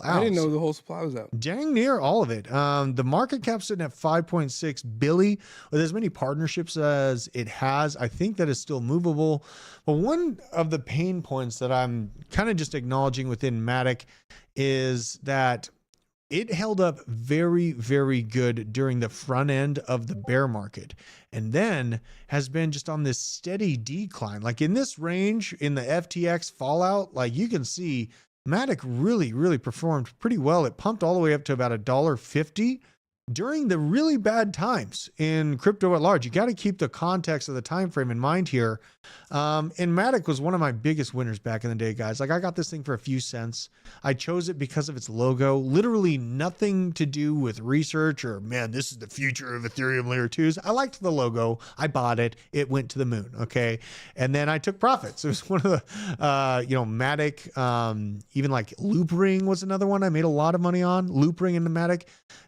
out. I didn't know the whole supply was out. Dang near all of it. The market cap's sitting at 5.6 billion with as many partnerships as it has. I think that is still movable. But one of the pain points that I'm kind of just acknowledging within Matic is that it held up very, very good during the front end of the bear market, and then has been just on this steady decline. Like in this range, in the FTX fallout, like you can see Matic really, really performed pretty well. It pumped all the way up to about $1.50 during the really bad times in crypto at large. You got to keep the context of the time frame in mind here. And Matic was one of my biggest winners back in the day, guys. Like, I got this thing for a few cents. I chose it because of its logo. Literally nothing to do with research or, man, this is the future of Ethereum layer 2s. I liked the logo. I bought it. It went to the moon. Okay. And then I took profits. It was one of the, Matic, even like Loop Ring was another one I made a lot of money on. Loop Ring and the Matic.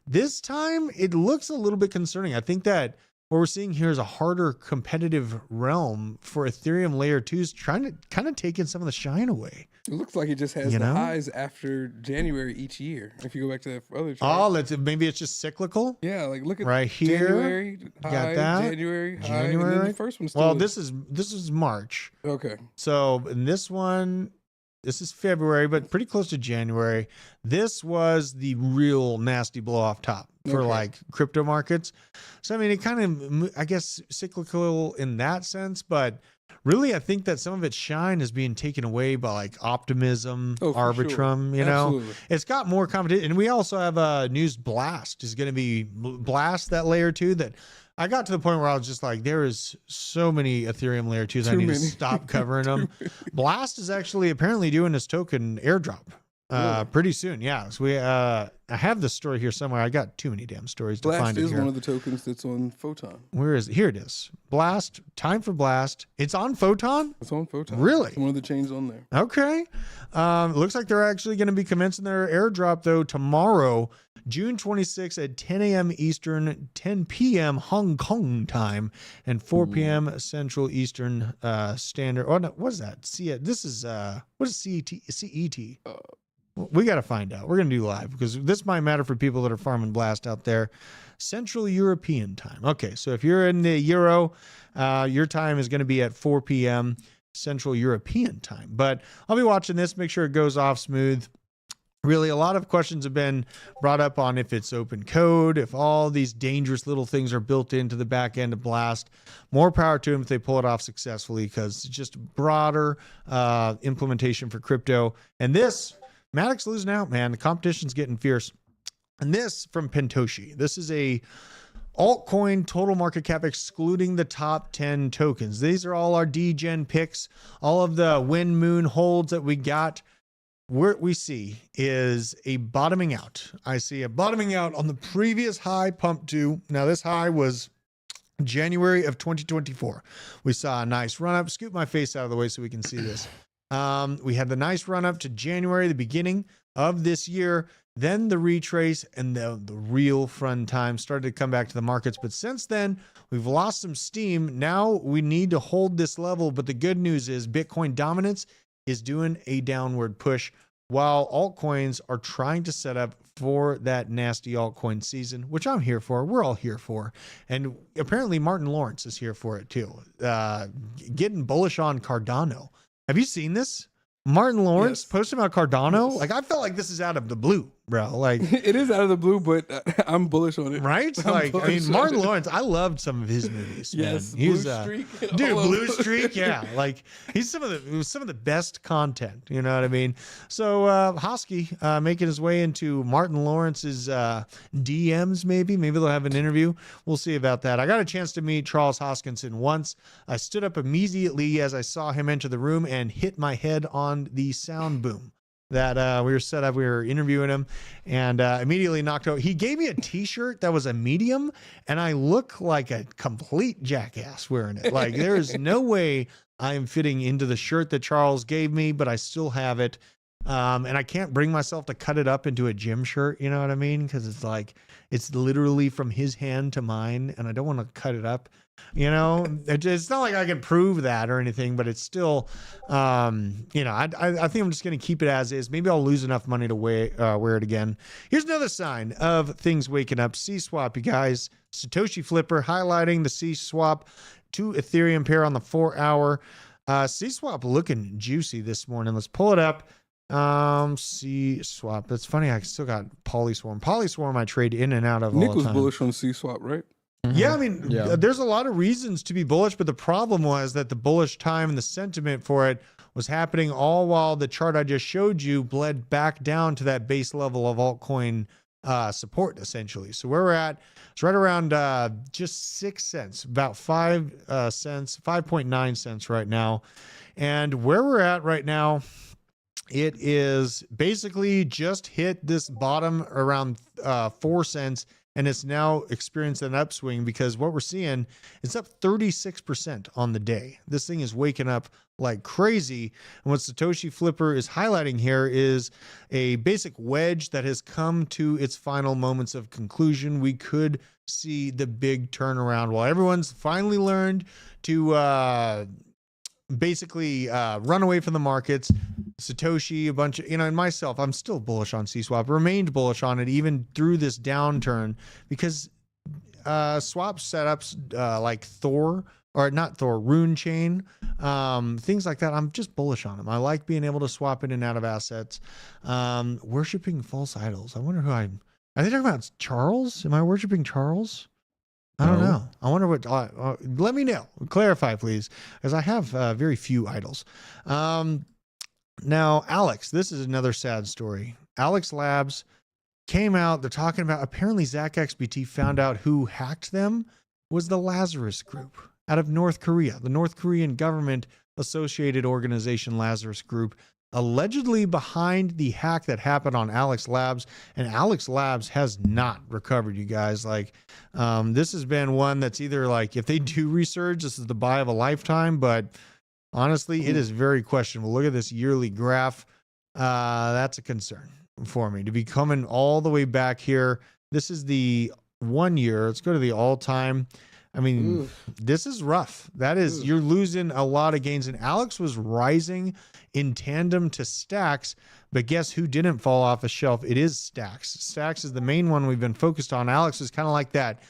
This time it looks a little bit concerning. I think that what we're seeing here is a harder competitive realm for Ethereum layer 2s, trying to kind of taking some of the shine away. It looks like it just has the highs after January each year. If you go back to that other chart. Oh, maybe it's just cyclical. Yeah, like look at right here. January high, got that. January high, and then the first one's still. Well, this is March. Okay. So in this one, this is February, but pretty close to January. This was the real nasty blow off top for like crypto markets. So, I mean, it kind of, I guess, cyclical in that sense, but really, I think that some of its shine is being taken away by like Optimism, Arbitrum, sure. you know, Absolutely. It's got more competition. And we also have news Blast is going to be Blast, that layer 2 that I got to the point where I was just like, there is so many Ethereum layer 2s. I need to stop covering them. Blast is actually apparently doing this token airdrop pretty soon. Yeah. So I have this story here somewhere. I got too many damn stories to find it here. Blast is one of the tokens that's on Photon. Where is it? Here it is. Blast. Time for Blast. It's on Photon? It's on Photon. Really? It's one of the chains on there. Okay. Looks like they're actually going to be commencing their airdrop though tomorrow, June 26th at 10 a.m. Eastern, 10 p.m. Hong Kong time, and 4 p.m. Central Eastern Standard. Oh no, what is that? This is what is CET? We got to find out. We're going to do live because this might matter for people that are farming Blast out there. Central European time. Okay, so if you're in the Euro, your time is going to be at 4 p.m. Central European time. But I'll be watching this, make sure it goes off smooth. Really, a lot of questions have been brought up on if it's open code, if all these dangerous little things are built into the back end of Blast. More power to them if they pull it off successfully, because it's just broader implementation for crypto. And this, Matic's losing out, man. The competition's getting fierce. And this from Pentoshi. This is a altcoin total market cap excluding the top 10 tokens. These are all our degen picks. All of the wind moon holds that we got. What we see is a bottoming out. I see a bottoming out on the previous high pump to. Now this high was January of 2024. We saw a nice run up. Scoot my face out of the way so we can see this. We had the nice run up to January, the beginning of this year. Then the retrace and the real fun time started to come back to the markets. But since then, we've lost some steam. Now we need to hold this level. But the good news is Bitcoin dominance is doing a downward push while altcoins are trying to set up for that nasty altcoin season, which I'm here for. We're all here for. And apparently Martin Lawrence is here for it too. Getting bullish on Cardano. Have you seen this? Martin Lawrence posted about Cardano. Like, I felt like this is out of the blue, bro. Like, it is out of the blue, but I'm bullish on it. Right? Like, I mean, Martin Lawrence, I loved some of his movies. Yes, man. He's Blue Streak. Dude, Blue Streak, yeah. Like, he's some of the best content. You know what I mean? So Hosky making his way into Martin Lawrence's DMs. Maybe they'll have an interview. We'll see about that. I got a chance to meet Charles Hoskinson once. I stood up immediately as I saw him enter the room and hit my head on the sound boom that we were set up. We were interviewing him and immediately knocked out. He gave me a t-shirt that was a medium and I look like a complete jackass wearing it. Like, there is no way I am fitting into the shirt that Charles gave me, but I still have it. And I can't bring myself to cut it up into a gym shirt. You know what I mean? Because it's like, it's literally from his hand to mine and I don't want to cut it up. You know, it's not like I can prove that or anything, but it's still, I think I'm just going to keep it as is. Maybe I'll lose enough money to wear it again. Here's another sign of things waking up. C-swap, you guys. Satoshi Flipper highlighting the C-swap to Ethereum pair on the 4-hour. C-swap looking juicy this morning. Let's pull it up. C-swap. That's funny. I still got Polyswarm. Polyswarm I trade in and out of Nick all the time. was bullish on C-swap, right? Yeah, I mean, there's a lot of reasons to be bullish, but the problem was that the bullish time and the sentiment for it was happening all while the chart I just showed you bled back down to that base level of altcoin support essentially. So where we're at, it's right around just 6 cents, about 5 cents, 5.9 cents right now. And where we're at right now, it is basically just hit this bottom around 4 cents, and it's now experienced an upswing because what we're seeing, it's up 36% on the day. This thing is waking up like crazy. And what Satoshi Flipper is highlighting here is a basic wedge that has come to its final moments of conclusion. We could see the big turnaround while everyone's finally learned to basically run away from the markets. Satoshi, a bunch of, and myself, I'm still bullish on CSwap, remained bullish on it even through this downturn because swap setups like Thor, or not Thor, Rune Chain, things like that, I'm just bullish on them. I like being able to swap in and out of assets. Worshipping false idols. I wonder who are they talking about? Charles? Am I worshiping Charles? I don't know. I wonder what, let me know. Clarify, please, because I have very few idols. Now, Alex, this is another sad story. Alex Labs came out. They're talking about, apparently ZachXBT found out who hacked them was the Lazarus Group out of North Korea. The North Korean government associated organization Lazarus Group, allegedly behind the hack that happened on Alex Labs, and Alex Labs has not recovered, you guys. Like, this has been one that's either like, if they do resurge, this is the buy of a lifetime, but honestly, it is very questionable. Look at this yearly graph. That's a concern for me to be coming all the way back here. This is the 1 year. Let's go to the all-time. I mean, this is rough. That is, you're losing a lot of gains. And Alex was rising in tandem to Stacks, but guess who didn't fall off a shelf? It is Stacks. Stacks is the main one we've been focused on. Alex is kind of like that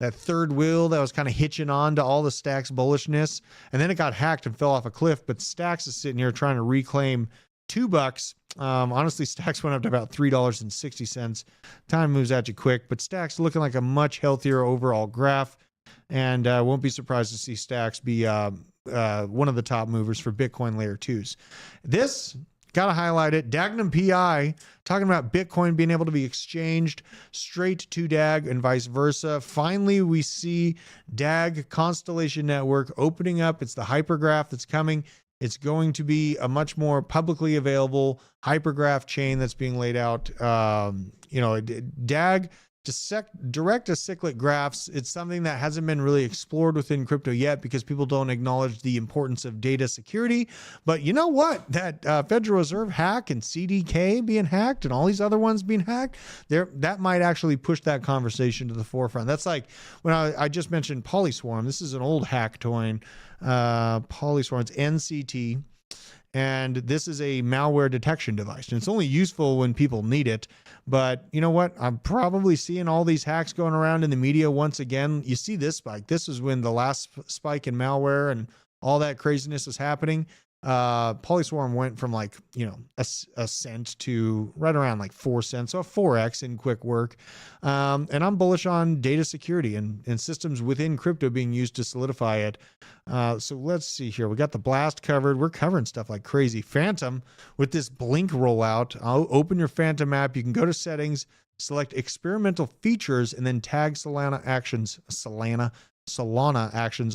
third wheel that was kind of hitching on to all the Stacks bullishness. And then it got hacked and fell off a cliff, but Stacks is sitting here trying to reclaim $2. Honestly, Stacks went up to about $3.60. Time moves at you quick, but Stacks looking like a much healthier overall graph. And won't be surprised to see Stacks be one of the top movers for Bitcoin layer 2s. This, got to highlight it, Dagnum PI, talking about Bitcoin being able to be exchanged straight to DAG and vice versa. Finally, we see DAG Constellation Network opening up. It's the hypergraph that's coming. It's going to be a much more publicly available hypergraph chain that's being laid out. DAG, direct acyclic graphs, it's something that hasn't been really explored within crypto yet because people don't acknowledge the importance of data security. But you know what? That Federal Reserve hack and CDK being hacked and all these other ones being hacked, that might actually push that conversation to the forefront. That's like when I just mentioned Polyswarm. This is an old hacktoid. Polyswarm, it's NCT. And this is a malware detection device. And it's only useful when people need it. But you know what? I'm probably seeing all these hacks going around in the media once again. You see this spike. This is when the last spike in malware and all that craziness was happening. Polyswarm went from like, a cent to right around like 4 cents. So a 4x in quick work. And I'm bullish on data security and systems within crypto being used to solidify it. So let's see here. We got the blast covered. We're covering stuff like crazy. Phantom with this blink rollout. I'll open your Phantom app. You can go to settings, select experimental features, and then tag Solana actions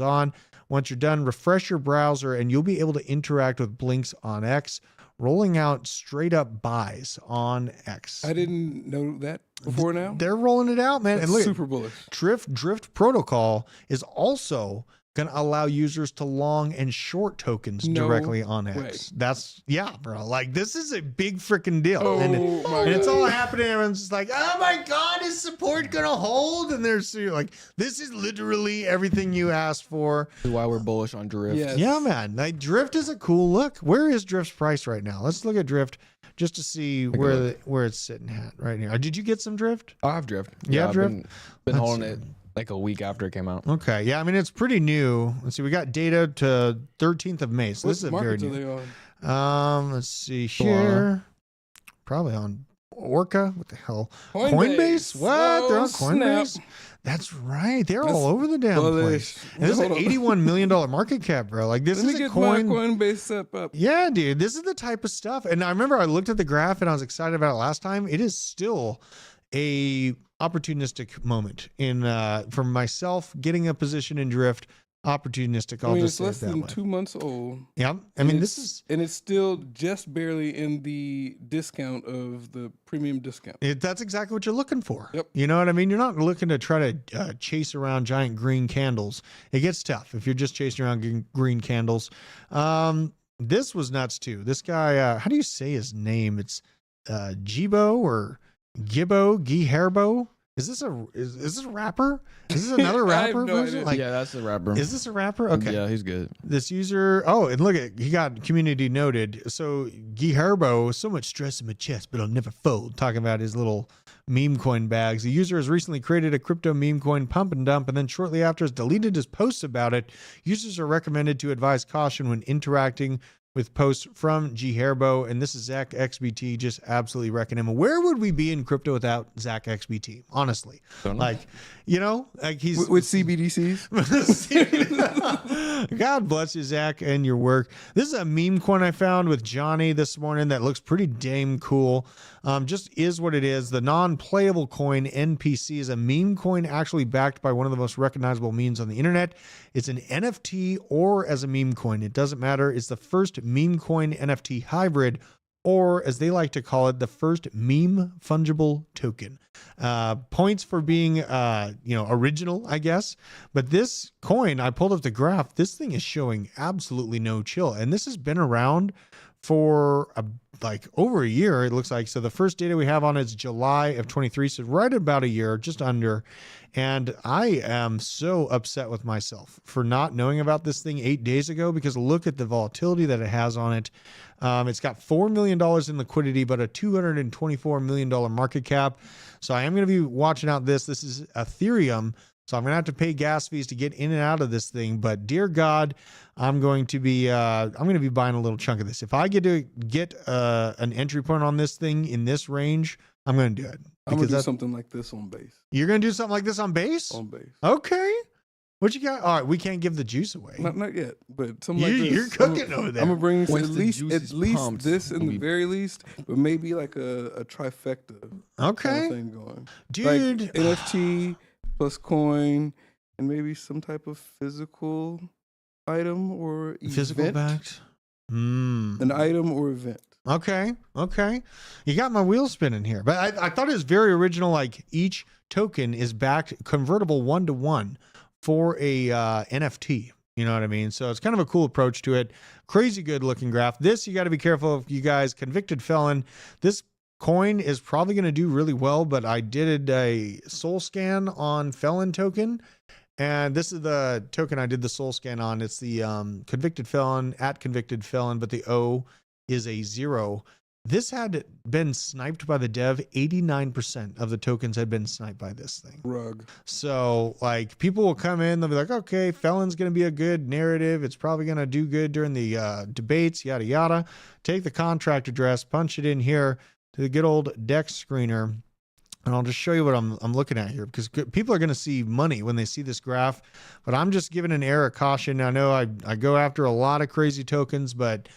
on. Once you're done, refresh your browser and you'll be able to interact with blinks on X, rolling out straight up buys on X. I didn't know that before now. They're rolling it out, man. That's and look, super bullish. Drift protocol is also going to allow users to long and short tokens directly on X. That's, bro. Like, this is a big freaking deal. And it's all happening. Everyone's just like, oh my God, is support going to hold? And there's like, this is literally everything you asked for. That's why we're bullish on Drift. Yes. Yeah, man. Like, Drift is a cool look. Where is Drift's price right now? Let's look at Drift just to see where it's sitting at right here. Did you get some Drift? I have Drift. Yeah, Drift? I've been holding it like a week after it came out. Okay. Yeah. I mean, it's pretty new. Let's see. We got data to 13th of May. So this is a very new. Are they on? Let's see here. Probably on Orca. What the hell? Coinbase? What? They're on Coinbase? Snap. That's right. They're all over the damn place. And this is an $81 million market cap, bro. Like, this is a coin. My Coinbase up. Yeah, dude. This is the type of stuff. And I remember I looked at the graph and I was excited about it last time. It is still a opportunistic moment in for myself getting a position in drift. Opportunistic. I'll just it's less than 2 months old. Yeah, I mean this is, and it's still just barely in the discount of the premium discount. That's exactly what you're looking for. Yep. You know what I mean? You're not looking to try to chase around giant green candles. It gets tough if you're just chasing around green candles. This was nuts too. This guy, how do you say his name? It's Gibo or Gibbo, Herbo. Is this a rapper? Is this another rapper version? Like, yeah, that's the rapper. Is this a rapper? Okay. Yeah, he's good. This user, and look at, he got community noted. So Guy Herbo, so much stress in my chest, but I'll never fold. Talking about his little meme coin bags. The user has recently created a crypto meme coin pump and dump, and then shortly after has deleted his posts about it. Users are recommended to advise caution when interacting with posts from G Herbo, and this is Zach XBT. Just absolutely wrecking him. Where would we be in crypto without Zach XBT? Honestly, like he's with CBDCs. God bless you, Zach, and your work. This is a meme coin I found with Johnny this morning that looks pretty damn cool. Just is what it is. The non-playable coin NPC is a meme coin actually backed by one of the most recognizable memes on the internet. It's an NFT or as a meme coin. It doesn't matter. It's the first meme coin NFT hybrid, or as they like to call it, the first meme fungible token. Points for being, original, I guess. But this coin, I pulled up the graph. This thing is showing absolutely no chill. And this has been around for over a year, it looks like. So the first data we have on it is July of 23. So right about a year, just under. And I am so upset with myself for not knowing about this thing 8 days ago, because look at the volatility that it has on it. It's got $4 million in liquidity, but a $224 million market cap. So I am going to be watching out this. This is Ethereum. So I'm going to have to pay gas fees to get in and out of this thing. But dear God, I'm going to be buying a little chunk of this. If I get to get an entry point on this thing in this range, I'm going to do it. I'm going to do something like this on base. You're going to do something like this on base? On base. Okay. What you got? All right, we can't give the juice away. Not yet, but something like this. You're cooking over there. I'm gonna bring at least this in the very least, but maybe like a trifecta. Okay. Kind of thing going, dude. Like NFT plus coin, and maybe some type of physical item or event. Physical backed. An item or event. Okay. You got my wheel spinning here, but I thought it was very original. Like each token is backed convertible 1-to-1 for a NFT. You know what I mean? So it's kind of a cool approach to it. Crazy good looking graph. This, you got to be careful of, you guys. Convicted felon. This coin is probably going to do really well, but I did a soul scan on felon token. And this is the token I did the soul scan on. It's the convicted felon at convicted felon, but the O is a 0. This had been sniped by the dev. 89% of the tokens had been sniped by this thing. Rug. So like people will come in, they'll be like, okay, felon's going to be a good narrative. It's probably going to do good during the debates, yada, yada. Take the contract address, punch it in here to the good old deck screener. And I'll just show you what I'm looking at here, because people are going to see money when they see this graph, but I'm just giving an air of caution. I know I go after a lot of crazy tokens, but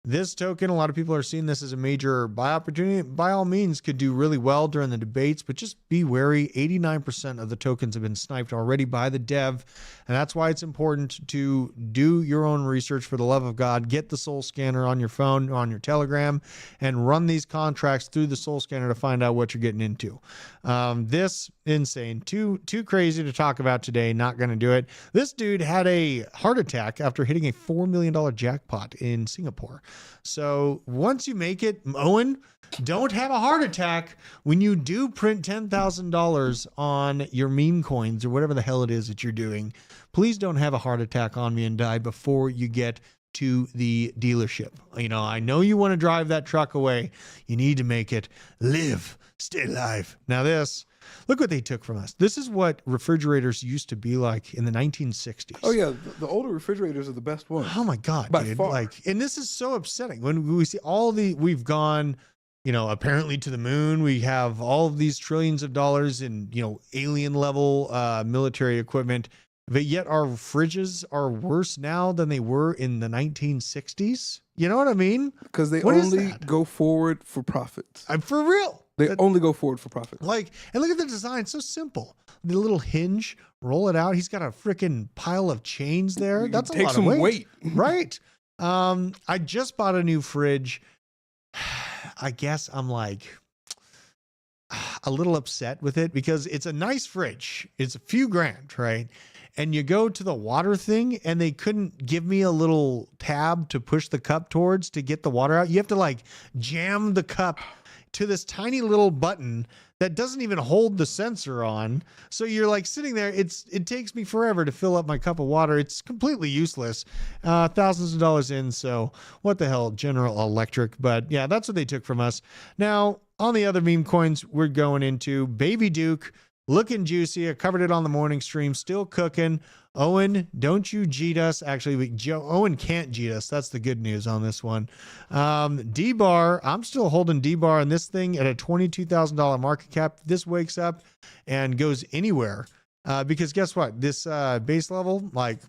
this token, a lot of people are seeing this as a major buy opportunity. By all means, could do really well during the debates, but just be wary. 89% of the tokens have been sniped already by the dev, and that's why it's important to do your own research. For the love of God, get the Soul Scanner on your phone, on your Telegram, and run these contracts through the Soul Scanner to find out what you're getting into. This insane, too crazy to talk about today. Not going to do it. This dude had a heart attack after hitting a $4 million jackpot in Singapore. So once you make it, Owen, don't have a heart attack when you do print $10,000 on your meme coins or whatever the hell it is that you're doing. Please don't have a heart attack on me and die before you get to the dealership. You know, I know you want to drive that truck away. You need to make it live, stay alive. Now this, look what they took from us. This is what refrigerators used to be like in the 1960s. Oh yeah, the older refrigerators are the best ones. Oh my God, by dude. far. Like, and this is so upsetting when we see we've gone, apparently to the moon. We have all of these trillions of dollars in, alien level military equipment, but yet our fridges are worse now than they were in the 1960s. You know what I mean? Because they only go forward for profits. For real. They only go forward for profit. Like, and look at the design. It's so simple. The little hinge, roll it out. He's got a freaking pile of chains there. That's a lot of weight. Right. I just bought a new fridge. I guess I'm like a little upset with it because it's a nice fridge. It's a few grand, right? And you go to the water thing and they couldn't give me a little tab to push the cup towards to get the water out. You have to like jam the cup to this tiny little button that doesn't even hold the sensor on. So you're like sitting there. It takes me forever to fill up my cup of water. It's completely useless. Thousands of dollars in. So what the hell, General Electric. But yeah, that's what they took from us. Now on the other meme coins we're going into, Baby Duke, looking juicy. I covered it on the morning stream, still cooking. Owen, don't you cheat us. Actually, Owen can't cheat us. That's the good news on this one. D-Bar, I'm still holding D-Bar on this thing at a $22,000 market cap. This wakes up and goes anywhere. Because guess what? This base level, like,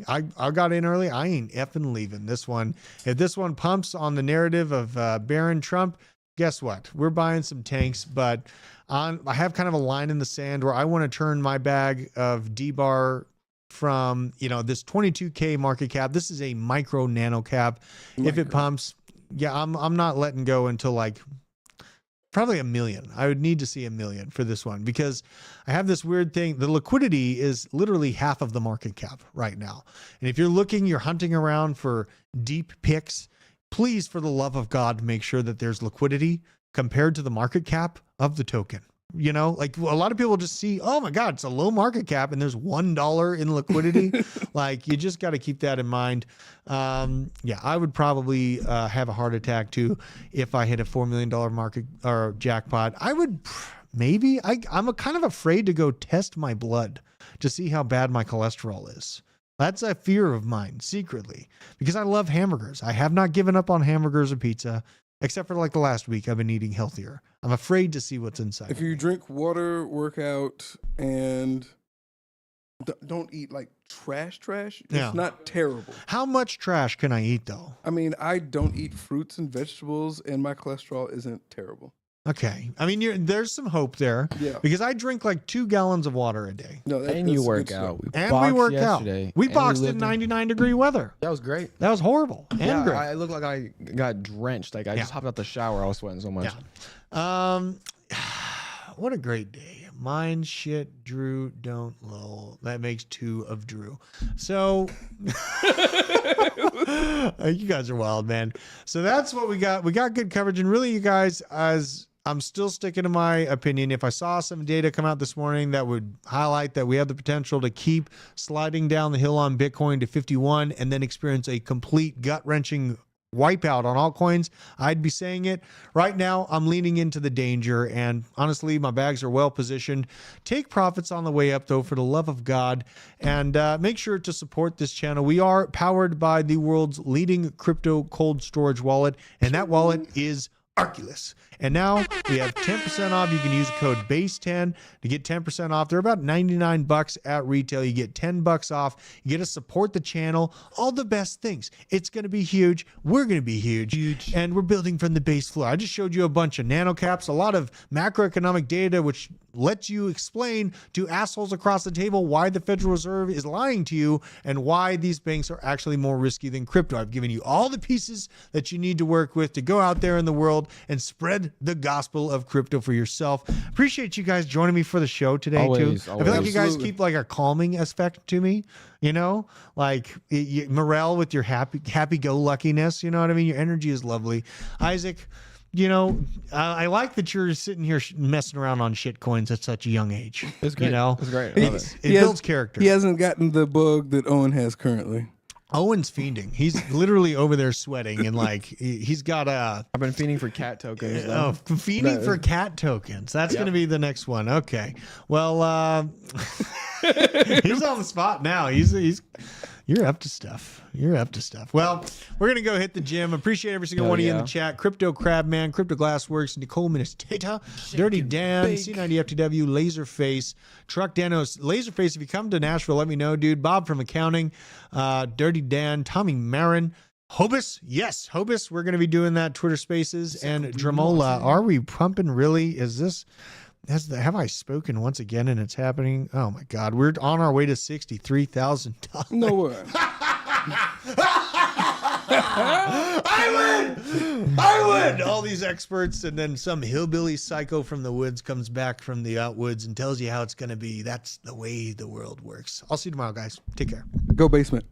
I got in early. I ain't effing leaving this one. If this one pumps on the narrative of Barron Trump, guess what? We're buying some tanks, but I have kind of a line in the sand where I want to turn my bag of D-Bar from, this 22K market cap. This is a micro nano cap. If it pumps, yeah, I'm not letting go until like probably $1 million. I would need to see $1 million for this one because I have this weird thing. The liquidity is literally half of the market cap right now. And if you're hunting around for deep picks, please, for the love of God, make sure that there's liquidity compared to the market cap of the token. Like a lot of people just see, oh my God, it's a low market cap and there's $1 in liquidity. Like you just got to keep that in mind. Yeah, I would probably have a heart attack too if I hit a $4 million market or jackpot. I would maybe, I'm kind of afraid to go test my blood to see how bad my cholesterol is. That's a fear of mine secretly because I love hamburgers. I have not given up on hamburgers or pizza. Except for like the last week, I've been eating healthier. I'm afraid to see what's inside. If you drink water, work out, and don't eat like trash, it's not terrible. How much trash can I eat though? I mean, I don't eat fruits and vegetables, and my cholesterol isn't terrible. Okay. I mean, there's some hope there. Yeah. Because I drink like 2 gallons of water a day. No, and you work out. We work out. We boxed in 99-degree weather. That was great. That was horrible. And great. I looked like I got drenched. Like I just hopped out the shower. I was sweating so much. Yeah. What a great day. Mine, shit, Drew, don't lol. That makes 2 of Drew. So you guys are wild, man. So that's what we got. We got good coverage. And really, you guys, as I'm still sticking to my opinion. If I saw some data come out this morning that would highlight that we have the potential to keep sliding down the hill on Bitcoin to 51 and then experience a complete gut-wrenching wipeout on altcoins, I'd be saying it. Right now, I'm leaning into the danger, and honestly, my bags are well positioned. Take profits on the way up, though, for the love of God, and make sure to support this channel. We are powered by the world's leading crypto cold storage wallet, and that wallet is Arculus. And now we have 10% off. You can use code BASE10 to get 10% off. They're about $99 at retail. You get $10 off. You get to support the channel. All the best things. It's going to be huge. We're going to be huge. And we're building from the base floor. I just showed you a bunch of nano caps, a lot of macroeconomic data, which lets you explain to assholes across the table why the Federal Reserve is lying to you and why these banks are actually more risky than crypto. I've given you all the pieces that you need to work with to go out there in the world and spread the gospel of crypto for yourself. Appreciate you guys joining me for the show today, always, too. I feel like you guys keep like a calming effect to me, like morale with your happy-go-luckiness. You know what I mean? Your energy is lovely. Isaac, I like that you're sitting here messing around on shit coins at such a young age. It's great. It's great. It builds character. He hasn't gotten the bug that Owen has currently. Owen's fiending. He's literally over there sweating and like he's got a. I've been fiending for cat tokens. Feeding for cat tokens. That's going to be the next one. Okay. Well, he's on the spot now. You're up to stuff. Well, we're going to go hit the gym. Appreciate every single one of you in the chat. Crypto Crabman, Crypto Glassworks, Nicole Ministeta, Dirty Dan, C90FTW, Laserface, Truck Danos. Laserface, if you come to Nashville, let me know, dude. Bob from accounting, Dirty Dan, Tommy Marin, Hobus, yes, Hobus. We're going to be doing that Twitter Spaces. And Dramola, are we pumping really? Is this, have I spoken once again and it's happening? Oh my God, we're on our way to $63,000. No way. I win. All these experts, and then some hillbilly psycho from the woods comes back from the outwoods and tells you how it's going to be. That's the way the world works. I'll see you tomorrow, guys. Take care. Go basement.